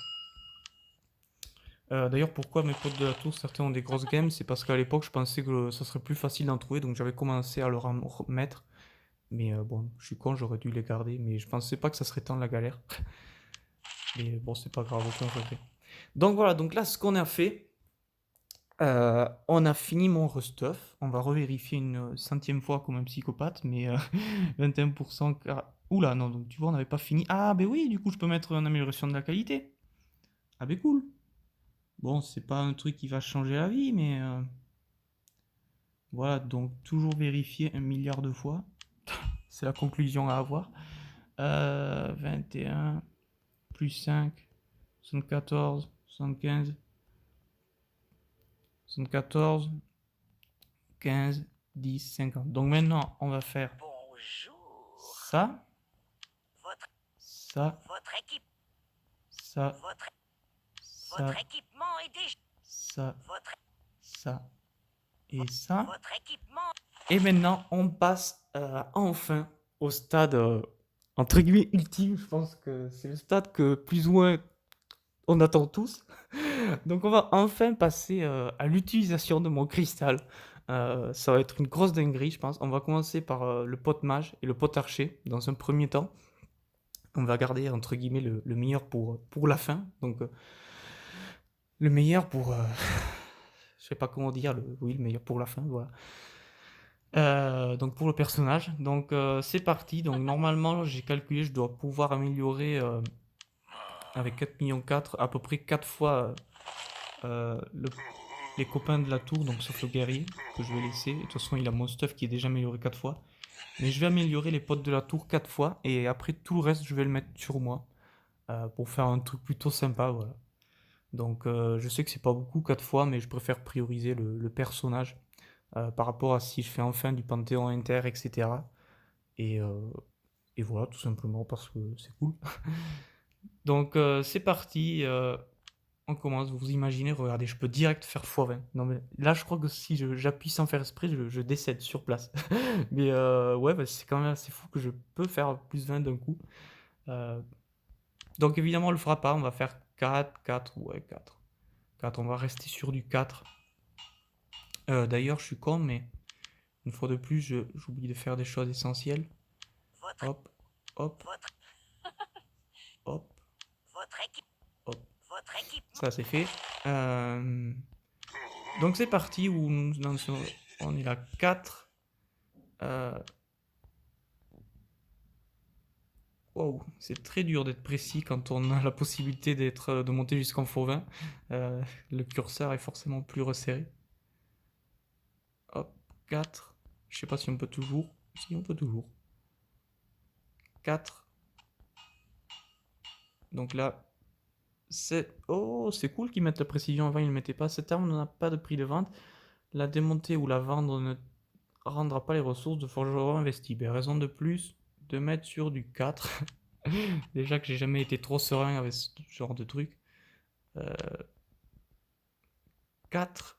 Speaker 1: D'ailleurs, pourquoi mes potes de la tour, certains ont des grosses games, c'est parce qu'à l'époque, je pensais que ça serait plus facile d'en trouver, donc j'avais commencé à leur en remettre. Mais bon, je suis con, j'aurais dû les garder, mais je pensais pas que ça serait tant la galère. Mais bon, c'est pas grave, aucun regret. Donc voilà, donc là, ce qu'on a fait, on a fini mon restuff. On va revérifier une centième fois comme un psychopathe, mais 21%. Oula, non, donc tu vois, on n'avait pas fini. Ah, ben oui, du coup, je peux mettre une amélioration de la qualité. Ah, ben cool. Bon, c'est pas un truc qui va changer la vie, mais voilà, donc toujours vérifier 1 milliard de fois. C'est la conclusion à avoir. 21 plus 5, 74, 75, 74, 15, 10, 50. Donc maintenant, on va faire
Speaker 2: Bonjour.
Speaker 1: ça,
Speaker 2: Votre,
Speaker 1: ça,
Speaker 2: votre équipe,
Speaker 1: ça,
Speaker 2: votre,
Speaker 1: ça,
Speaker 2: votre équipement est déjà.
Speaker 1: ça,
Speaker 2: Votre,
Speaker 1: ça et ça.
Speaker 2: votre équipement.
Speaker 1: Et maintenant, on passe enfin au stade entre guillemets ultime. Je pense que c'est le stade que plus ou moins on attend tous. Donc on va enfin passer à l'utilisation de mon cristal. Ça va être une grosse dinguerie, je pense. On va commencer par le pot mage et le pot archer dans un premier temps. On va garder entre guillemets le meilleur pour la fin. Donc le meilleur pour... je sais pas comment dire. Oui, le meilleur pour la fin, voilà. Donc pour le personnage. Donc c'est parti. Donc normalement, j'ai calculé, je dois pouvoir améliorer avec 4 millions 4 à peu près 4 fois les copains de la tour, donc sauf le guerrier que je vais laisser. De toute façon, il a mon stuff qui est déjà amélioré 4 fois. Mais je vais améliorer les potes de la tour 4 fois et après tout le reste, je vais le mettre sur moi pour faire un truc plutôt sympa. Voilà. Donc je sais que c'est pas beaucoup 4 fois, mais je préfère prioriser le personnage par rapport à si je fais enfin du Panthéon Inter, etc. Et, euh, et voilà, tout simplement parce que c'est cool. Donc c'est parti. On commence, vous imaginez, regardez, je peux direct faire x20. Non mais là je crois que si j'appuie sans faire esprit, je décède sur place. Mais ouais, bah, c'est quand même assez fou que je peux faire plus 20 d'un coup. Euh, donc évidemment on le fera pas, on va faire 4, 4, ouais 4. 4, on va rester sur du 4. D'ailleurs je suis con, mais une fois de plus j'oublie de faire des choses essentielles.
Speaker 2: Votre,
Speaker 1: Hop, hop,
Speaker 2: votre,
Speaker 1: hop,
Speaker 2: votre équipe,
Speaker 1: hop.
Speaker 2: votre équipement.
Speaker 1: Ça c'est fait. Euh, donc c'est parti, où on est là 4.
Speaker 3: Waouh, c'est très dur d'être précis quand on a la possibilité de monter jusqu'en x20. Le curseur est forcément plus resserré. Hop, 4. Je sais pas si on peut toujours. Si, on peut toujours. 4. Donc là, c'est... Oh, c'est cool qu'ils mettent la précision avant, ils ne le mettaient pas. Cette arme n'a pas de prix de vente. La démonter ou la vendre ne rendra pas les ressources de forgeron investis. Ben, raison de plus de mettre sur du 4. Déjà que j'ai jamais été trop serein avec ce genre de truc. 4.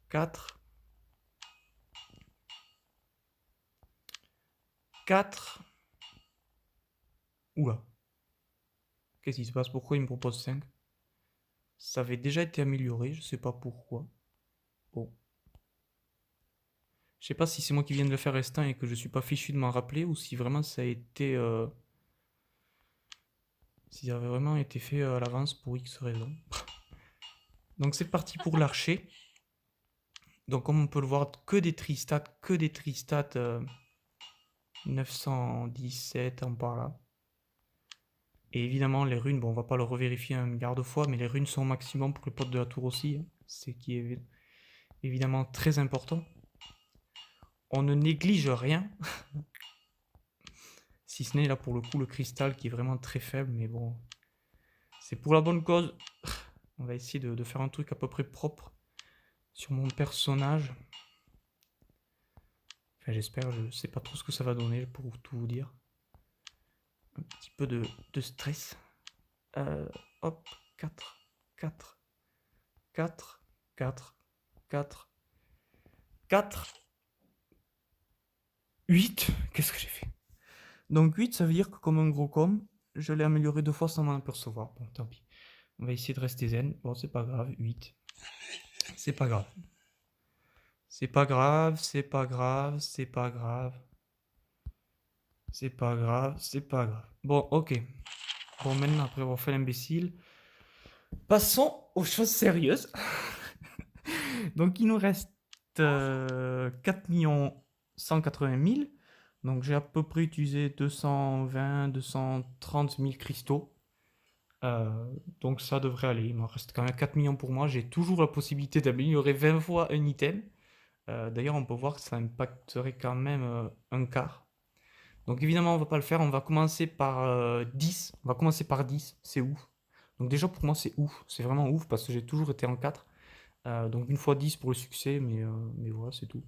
Speaker 3: 4. 4. Oula. Qu'est-ce qui se passe? Pourquoi il me propose 5? Ça avait déjà été amélioré, je sais pas pourquoi. Bon. Je sais pas si c'est moi qui viens de le faire restant et que je suis pas fichu de m'en rappeler ou si vraiment ça a été... si ça avait vraiment été fait à l'avance pour X raison. Donc c'est parti pour l'archer. Donc comme on peut le voir, que des tristats, 917 en par là. Et évidemment les runes, bon on va pas le revérifier un milliard de fois, mais les runes sont au maximum pour les potes de la tour aussi. Hein. C'est qui est évidemment très important. On ne néglige rien. Si ce n'est là pour le coup le cristal qui est vraiment très faible, mais bon. C'est pour la bonne cause. On va essayer de faire un truc à peu près propre sur mon personnage. Enfin j'espère, je sais pas trop ce que ça va donner pour tout vous dire. Un petit peu de stress. Hop, 4, 4, 4, 4, 4, 4, 8. Qu'est-ce que j'ai fait? Donc 8, ça veut dire que comme un gros com, je l'ai amélioré 2 fois sans m'en apercevoir. Bon, tant pis. On va essayer de rester zen. Bon, c'est pas grave, 8. C'est pas grave. C'est pas grave, c'est pas grave, c'est pas grave. C'est pas grave, c'est pas grave. Bon, ok. Bon, maintenant, après avoir fait l'imbécile, passons aux choses sérieuses. Donc, il nous reste 4 180 000. Donc, j'ai à peu près utilisé 220, 230 000 cristaux. Donc, ça devrait aller. Il me reste quand même 4 millions pour moi. J'ai toujours la possibilité d'améliorer 20 fois un item. D'ailleurs, on peut voir que ça impacterait quand même un quart. Donc, évidemment, on va pas le faire. On va commencer par 10. On va commencer par 10. C'est ouf. Donc, déjà, pour moi, c'est ouf. C'est vraiment ouf parce que j'ai toujours été en 4. Donc une fois 10 pour le succès, mais voilà, c'est tout.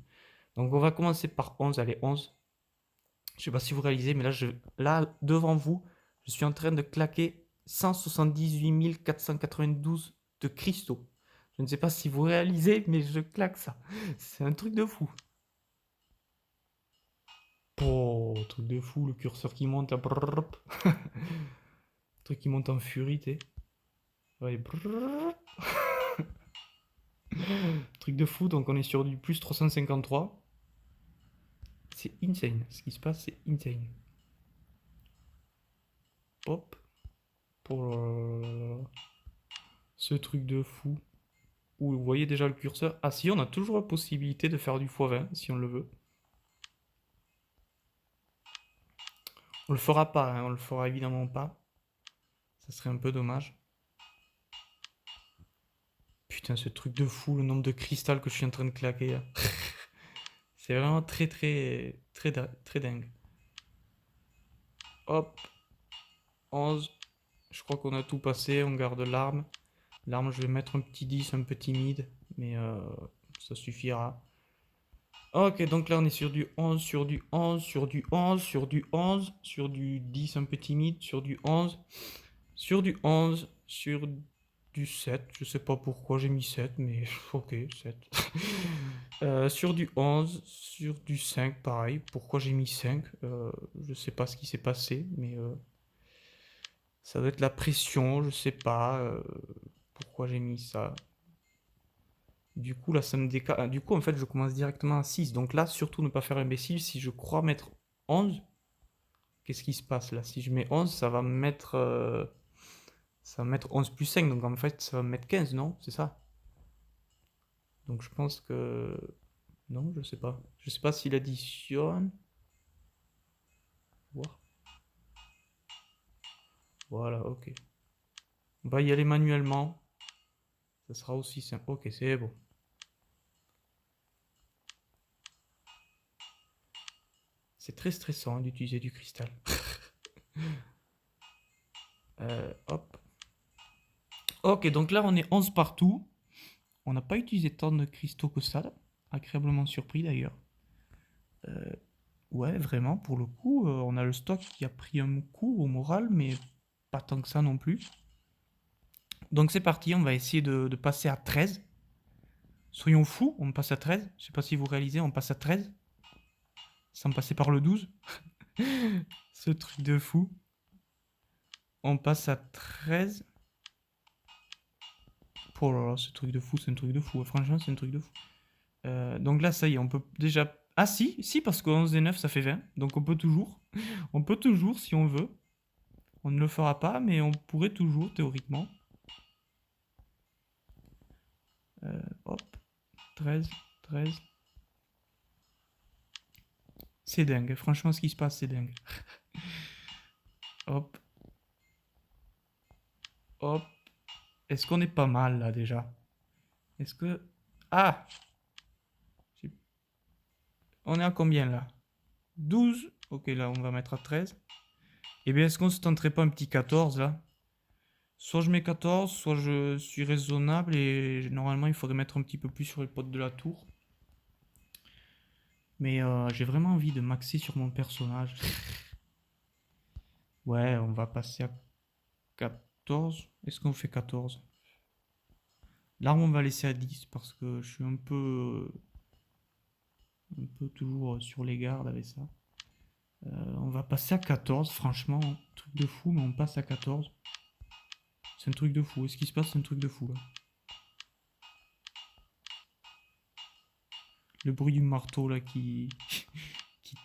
Speaker 3: Donc on va commencer par 11, allez, 11. Je sais pas si vous réalisez, mais là devant vous, je suis en train de claquer 178 492 de cristaux. Je ne sais pas si vous réalisez, mais je claque ça. C'est un truc de fou. Oh, truc de fou, le curseur qui monte. Le truc qui monte en furie, tu sais. Ouais, truc de fou, donc on est sur du plus 353. C'est insane. Ce qui se passe, c'est insane. Hop. Pour ce truc de fou. Où vous voyez déjà le curseur. Ah si, on a toujours la possibilité de faire du x20 si on le veut. On le fera pas, hein, on le fera évidemment pas. Ça serait un peu dommage. Putain, ce truc de fou, le nombre de cristal que je suis en train de claquer là. C'est vraiment très très très très dingue. Hop. 11. Je crois qu'on a tout passé, on garde l'arme. L'arme, je vais mettre un petit 10, un petit mid, mais ça suffira. Ok, donc là on est sur du 11, sur du 11, sur du 11, sur du 11, sur du 10 un peu timide, sur du 11, sur du 11, sur du 7. Je sais pas pourquoi j'ai mis 7, mais ok, 7. Sur du 11, sur du 5, pareil. Pourquoi j'ai mis 5? Je sais pas ce qui s'est passé, mais ça doit être la pression, je sais pas pourquoi j'ai mis ça. Du coup, là, ça me décale. Du coup, en fait, je commence directement à 6. Donc là, surtout ne pas faire imbécile. Si je crois mettre 11, qu'est-ce qui se passe là? Si je mets 11, ça va mettre 11 plus 5. Donc en fait, ça va me mettre 15, non? C'est ça? Donc je pense que... Non, je sais pas. Je sais pas s'il additionne. voir. Voilà, ok. On va y aller manuellement. Ça sera aussi simple. Ok, c'est bon. C'est très stressant d'utiliser du cristal. Hop. Ok, donc là on est 11 partout. On n'a pas utilisé tant de cristaux que ça. Agréablement surpris d'ailleurs. Ouais, vraiment, pour le coup, on a le stock qui a pris un coup au moral, mais pas tant que ça non plus. Donc c'est parti, on va essayer de passer à 13. Soyons fous, on passe à 13. Je sais pas si vous réalisez, on passe à 13. Sans passer par le 12. Ce truc de fou. On passe à 13. Oh là là, ce truc de fou, c'est un truc de fou. Franchement, c'est un truc de fou. Donc là, ça y est, on peut déjà... Ah si, parce que 11 et 9, ça fait 20. Donc on peut toujours. On peut toujours, si on veut. On ne le fera pas, mais on pourrait toujours, théoriquement. Hop. 13, 13. C'est dingue. Franchement, ce qui se passe, c'est dingue. Hop. Hop. Est-ce qu'on est pas mal, là, déjà? Est-ce que... Ah! On est à combien, là? 12. Ok, là, on va mettre à 13. Eh bien, est-ce qu'on se tenterait pas un petit 14, là? Soit je mets 14, soit je suis raisonnable et normalement, il faudrait mettre un petit peu plus sur les potes de la tour. Mais j'ai vraiment envie de maxer sur mon personnage. Ouais, on va passer à 14. Est-ce qu'on fait 14? Là, on va laisser à 10 parce que je suis un peu toujours sur les gardes avec ça. On va passer à 14, franchement. Truc de fou, mais on passe à 14. C'est un truc de fou. Ce qui se passe, c'est un truc de fou, là. Le bruit du marteau, là, qui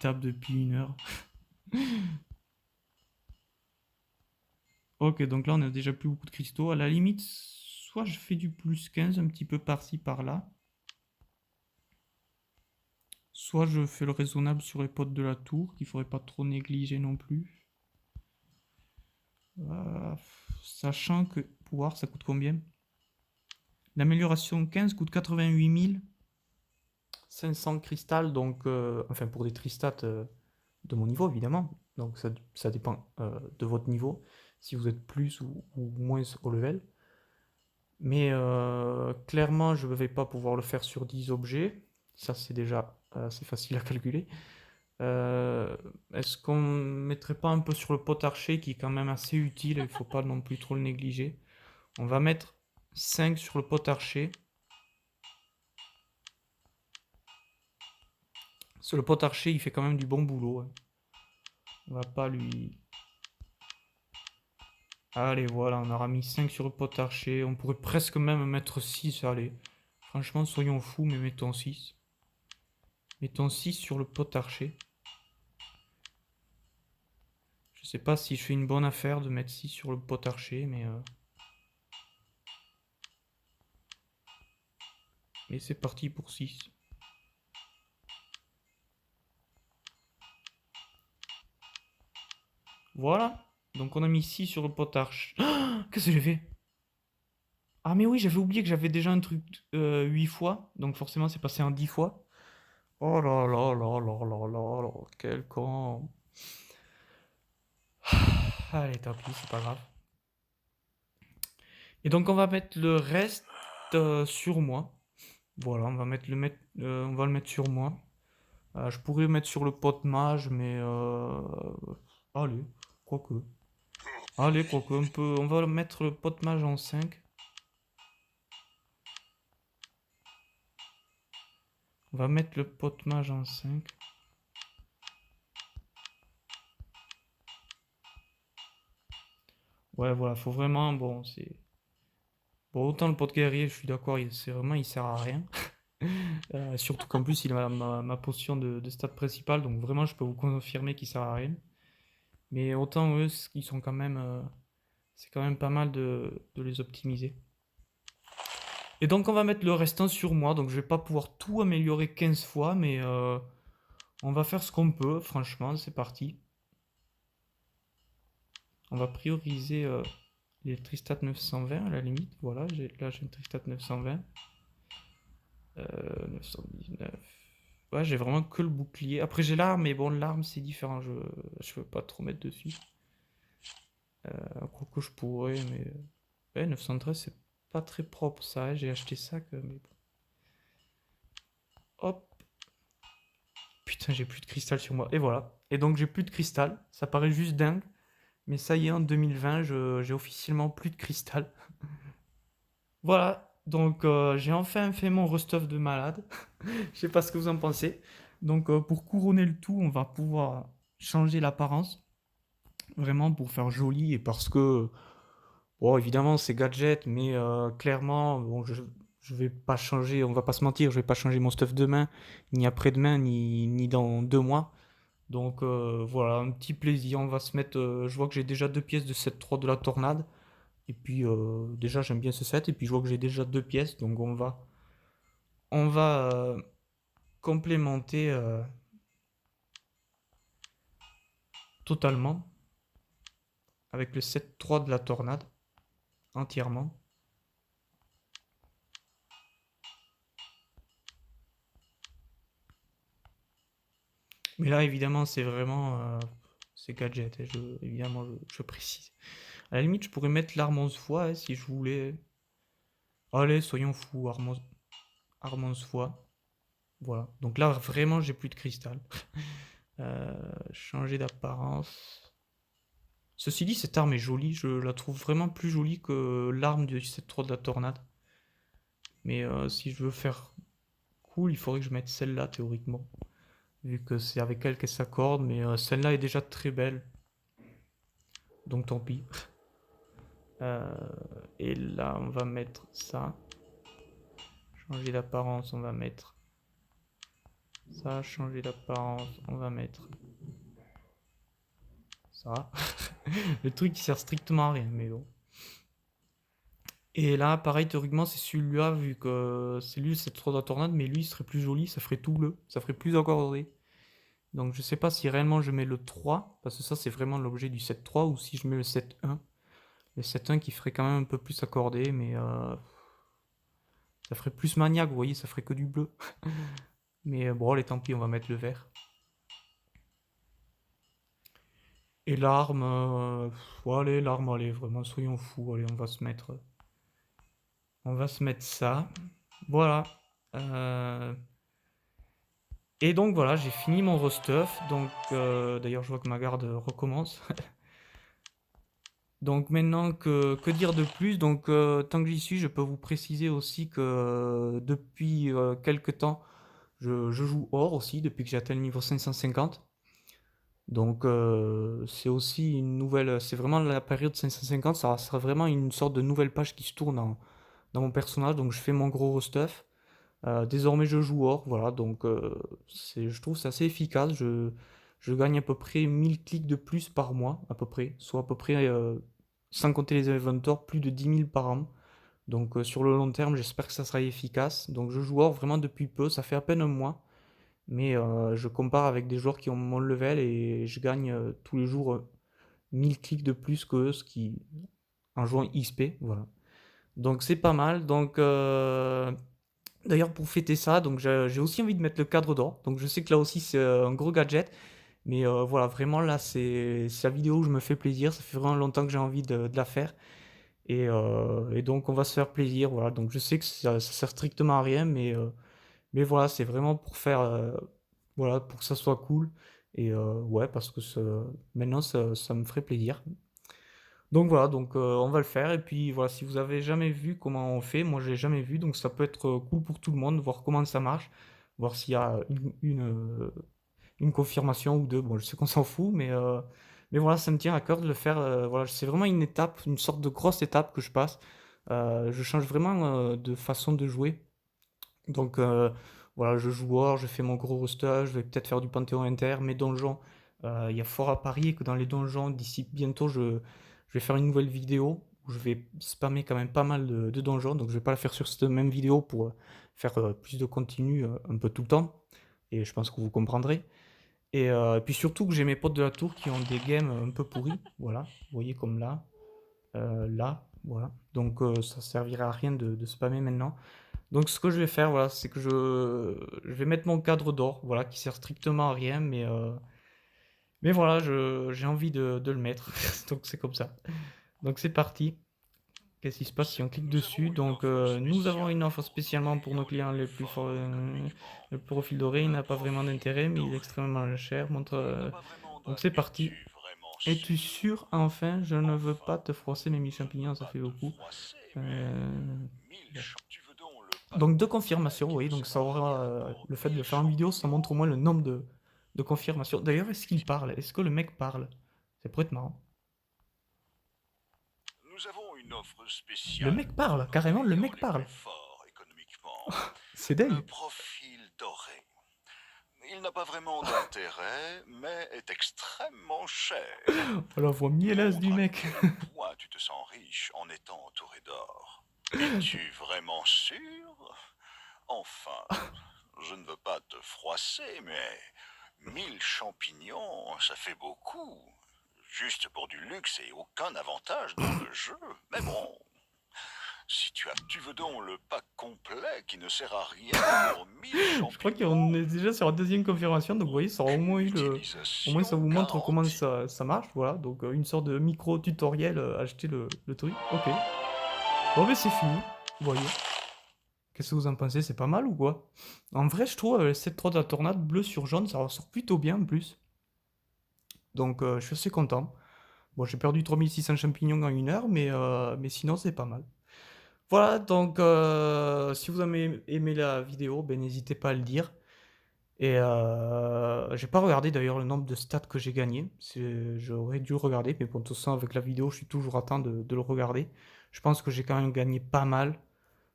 Speaker 3: tape depuis 1 heure. Ok, donc là, on a déjà plus beaucoup de cristaux. À la limite, soit je fais du plus 15, un petit peu par-ci, par-là. Soit je fais le raisonnable sur les potes de la tour, qu'il faudrait pas trop négliger non plus. Sachant que pouvoir, ça coûte combien? L'amélioration 15 coûte 88 500 cristal, donc enfin pour des tristats de mon niveau évidemment, donc ça dépend de votre niveau, si vous êtes plus ou moins au level. Mais clairement, je ne vais pas pouvoir le faire sur 10 objets, ça c'est déjà assez facile à calculer. Est-ce qu'on mettrait pas un peu sur le pot archer qui est quand même assez utile, il ne faut pas non plus trop le négliger. On va mettre 5 sur le pot archer. Parce que le pot archer, il fait quand même du bon boulot. Hein. On va pas lui... Allez, voilà, on aura mis 5 sur le pot archer. On pourrait presque même mettre 6, allez. Franchement, soyons fous, mais mettons 6. Mettons 6 sur le pot archer. Je sais pas si je fais une bonne affaire de mettre 6 sur le pot archer, mais... Mais c'est parti pour 6. Voilà. Donc on a mis 6 sur le pot archer. Oh, qu'est-ce que j'ai fait? Ah mais oui, j'avais oublié que j'avais déjà un truc 8 fois. Donc forcément, c'est passé en 10 fois. Oh là là là là là là là. Quel con. Allez, tant pis, c'est pas grave. Et donc on va mettre le reste sur moi. Voilà, on va le mettre sur moi. Je pourrais le mettre sur le pot mage, mais allez, quoique. Allez, quoique, on va mettre le pot mage en 5. On va mettre le pot mage en 5. Ouais, voilà, faut vraiment, bon, c'est... Bon, autant le pot guerrier, je suis d'accord, c'est vraiment, il sert à rien. Surtout qu'en plus, il a ma potion de stat principale, donc vraiment, je peux vous confirmer qu'il sert à rien. Mais autant eux, ils sont quand même... c'est quand même pas mal de les optimiser. Et donc, on va mettre le restant sur moi, donc je vais pas pouvoir tout améliorer 15 fois, mais on va faire ce qu'on peut, franchement, c'est parti. On va prioriser les Tristat 920 à la limite. Voilà, là j'ai une Tristat 920. 919. Ouais, j'ai vraiment que le bouclier. Après j'ai l'arme, mais bon, l'arme c'est différent. Je veux pas trop mettre dessus. Quoi que je pourrais, mais... Ouais, 913 c'est pas très propre ça. Hein. J'ai acheté ça que... Mais bon. Hop. Putain, j'ai plus de cristal sur moi. Et voilà. Et donc j'ai plus de cristal. Ça paraît juste dingue. Mais ça y est, en 2020, j'ai officiellement plus de cristal. Voilà. Donc j'ai enfin fait mon restuff de malade. Je sais pas ce que vous en pensez. Donc pour couronner le tout, on va pouvoir changer l'apparence. Vraiment pour faire joli et parce que... Bon, évidemment, c'est gadget, mais clairement, bon, je vais pas changer, on va pas se mentir, je vais pas changer mon stuff demain, ni après-demain, ni dans 2 mois. Donc voilà, un petit plaisir. On va se mettre. Je vois que j'ai déjà 2 pièces de set 3 de la tornade. Et puis déjà j'aime bien ce set. Et puis je vois que j'ai déjà 2 pièces. Donc on va complémenter totalement avec le set 3 de la tornade entièrement. Mais là évidemment c'est vraiment c'est gadget. Évidemment je précise. À la limite je pourrais mettre l'arme 11 fois hein, si je voulais. Allez soyons fous, arme 11 fois. Voilà. Donc là, vraiment, j'ai plus de cristal. Changer d'apparence. Ceci dit, cette arme est jolie. Je la trouve vraiment plus jolie que l'arme du 7-3 de la tornade. Mais si je veux faire cool, il faudrait que je mette celle-là, théoriquement. Vu que c'est avec elle qu'elle s'accorde. Mais celle-là est déjà très belle. Donc tant pis. Et là, on va mettre ça. Changer d'apparence, on va mettre ça. Changer d'apparence, on va mettre ça. Le truc qui sert strictement à rien, mais bon. Et là, pareil, théoriquement, c'est celui-là, vu que c'est lui, c'est trop de la tornade, mais lui, il serait plus joli, ça ferait tout bleu, ça ferait plus encore doré. Donc je sais pas si réellement je mets le 3, parce que ça, c'est vraiment l'objet du 7-3, ou si je mets le 7-1. Le 7-1 qui ferait quand même un peu plus accordé, mais ça ferait plus maniaque, vous voyez, ça ferait que du bleu. Mais bon, allez, tant pis, on va mettre le vert. Et l'arme, allez, l'arme, allez, vraiment, soyons fous, allez, on va se mettre ça. Voilà. Et donc voilà, j'ai fini mon restuff. Donc d'ailleurs, je vois que ma garde recommence. Donc maintenant, que dire de plus? Donc tant que j'y suis, je peux vous préciser aussi que depuis quelques temps, je joue or aussi, depuis que j'ai atteint le niveau 550. Donc c'est aussi une nouvelle, c'est vraiment la période 550, ça sera vraiment une sorte de nouvelle page qui se tourne dans mon personnage. Donc je fais mon gros stuff. Désormais je joue or, voilà, donc je trouve c'est assez efficace. Je gagne à peu près 1000 clics de plus par mois, à peu près, soit à peu près, sans compter les inventors, plus de 10 000 par an. Donc sur le long terme, j'espère que ça sera efficace. Donc je joue or vraiment depuis peu, ça fait à peine un mois. Mais je compare avec des joueurs qui ont mon level et je gagne tous les jours 1000 clics de plus que eux, en jouant XP, voilà. Donc c'est pas mal. Donc d'ailleurs pour fêter ça, donc j'ai aussi envie de mettre le cadre d'or. Donc je sais que là aussi c'est un gros gadget. Mais voilà, vraiment là c'est la vidéo où je me fais plaisir. Ça fait vraiment longtemps que j'ai envie de la faire. Et donc on va se faire plaisir. Voilà, donc je sais que ça sert strictement à rien. Mais voilà, c'est vraiment pour faire... voilà, pour que ça soit cool. Et ouais, parce que maintenant ça me ferait plaisir. Donc voilà, donc on va le faire. Et puis voilà, si vous avez jamais vu comment on fait, moi j'ai jamais vu, donc ça peut être cool pour tout le monde, voir comment ça marche, voir s'il y a une confirmation ou deux. Bon, je sais qu'on s'en fout, mais voilà, ça me tient à cœur de le faire. Voilà, c'est vraiment une étape, une sorte de grosse étape que je passe. Je change vraiment de façon de jouer. Donc voilà, je joue or, je fais mon gros roster, je vais peut-être faire du Panthéon Inter, mes donjons. Il y a fort à parier que dans les donjons, d'ici bientôt, je vais faire une nouvelle vidéo où je vais spammer quand même pas mal de donjons. Donc je vais pas la faire sur cette même vidéo pour faire plus de contenu un peu tout le temps. Et je pense que vous comprendrez. Et puis surtout que j'ai mes potes de la tour qui ont des games un peu pourris. Voilà, vous voyez comme là. Là, voilà. Donc ça servira à rien de spammer maintenant. Donc ce que je vais faire, voilà, c'est que je vais mettre mon cadre d'or, voilà, qui sert strictement à rien, mais voilà, j'ai envie de le mettre. Donc c'est comme ça. Donc c'est parti. Qu'est-ce qui se passe si on clique dessus? Donc nous avons une offre spécialement pour nos clients les plus forts. Le profil doré, il n'a pas vraiment d'intérêt, mais il est extrêmement cher. Donc c'est parti. Es-tu sûr? Enfin, je ne veux pas te froisser, mais 1000 champignons, ça fait beaucoup. Donc deux confirmations, oui, donc ça aura le fait de le faire en vidéo, ça montre au moins le nombre de confirmations. D'ailleurs, est-ce qu'il parle? Est-ce que le mec parle? Ça pourrait être marrant.
Speaker 4: Nous avons une offre
Speaker 3: Le
Speaker 4: spéciale.
Speaker 3: mec parle, carrément, le mec parle.
Speaker 4: Fort économiquement.
Speaker 3: C'est
Speaker 4: Le
Speaker 3: dingue.
Speaker 4: profil doré. Il n'a pas vraiment d'intérêt, mais est extrêmement cher.
Speaker 3: Oh, la voix mielleuse du
Speaker 4: Montre à
Speaker 3: mec.
Speaker 4: quel point tu te sens riche en étant entouré d'or. Es-tu vraiment sûr? Enfin, je ne veux pas te froisser, mais 1000 champignons, ça fait beaucoup. Juste pour du luxe et aucun avantage dans le jeu. Mais bon, si tu veux donc le pack complet qui ne sert à rien pour 1000 champignons.
Speaker 3: Je crois qu'on est déjà sur la deuxième confirmation, donc vous voyez, ça aura au moins eu au moins ça vous montre comment ça marche, voilà. Donc une sorte de micro tutoriel, acheter le truc. Ok. Bon, mais c'est fini. Vous voyez. Qu'est-ce que vous en pensez? C'est pas mal ou quoi? En vrai, je trouve cette 3 de la tornade bleu sur jaune, ça ressort plutôt bien en plus. Donc je suis assez content. Bon, j'ai perdu 3600 champignons en 1 heure, mais sinon c'est pas mal. Voilà, donc si vous avez aimé la vidéo, ben, n'hésitez pas à le dire. Et j'ai pas regardé d'ailleurs le nombre de stats que j'ai gagné. J'aurais dû le regarder, mais bon, de toute façon, avec la vidéo, je suis toujours à temps de le regarder. Je pense que j'ai quand même gagné pas mal.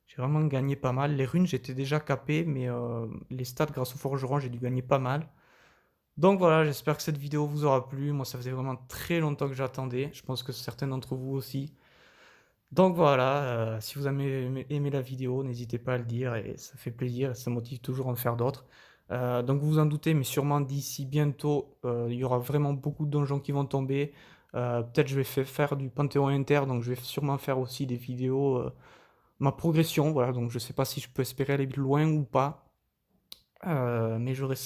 Speaker 3: J'ai vraiment gagné pas mal. Les runes, j'étais déjà capé, mais les stats, grâce au forgeron, j'ai dû gagner pas mal. Donc voilà, j'espère que cette vidéo vous aura plu. Moi, ça faisait vraiment très longtemps que j'attendais. Je pense que certains d'entre vous aussi. Donc voilà, si vous avez aimé la vidéo, n'hésitez pas à le dire et ça fait plaisir et ça motive toujours à en faire d'autres. Donc vous vous en doutez, mais sûrement d'ici bientôt, il y aura vraiment beaucoup de donjons qui vont tomber. Peut-être je vais faire du Panthéon Inter, donc je vais sûrement faire aussi des vidéos, ma progression, voilà, donc je sais pas si je peux espérer aller loin ou pas. Mais je ferai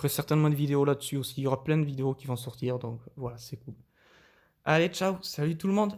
Speaker 3: certainement une vidéo là-dessus aussi. Il y aura plein de vidéos qui vont sortir, donc voilà, c'est cool. Allez, ciao, salut tout le monde!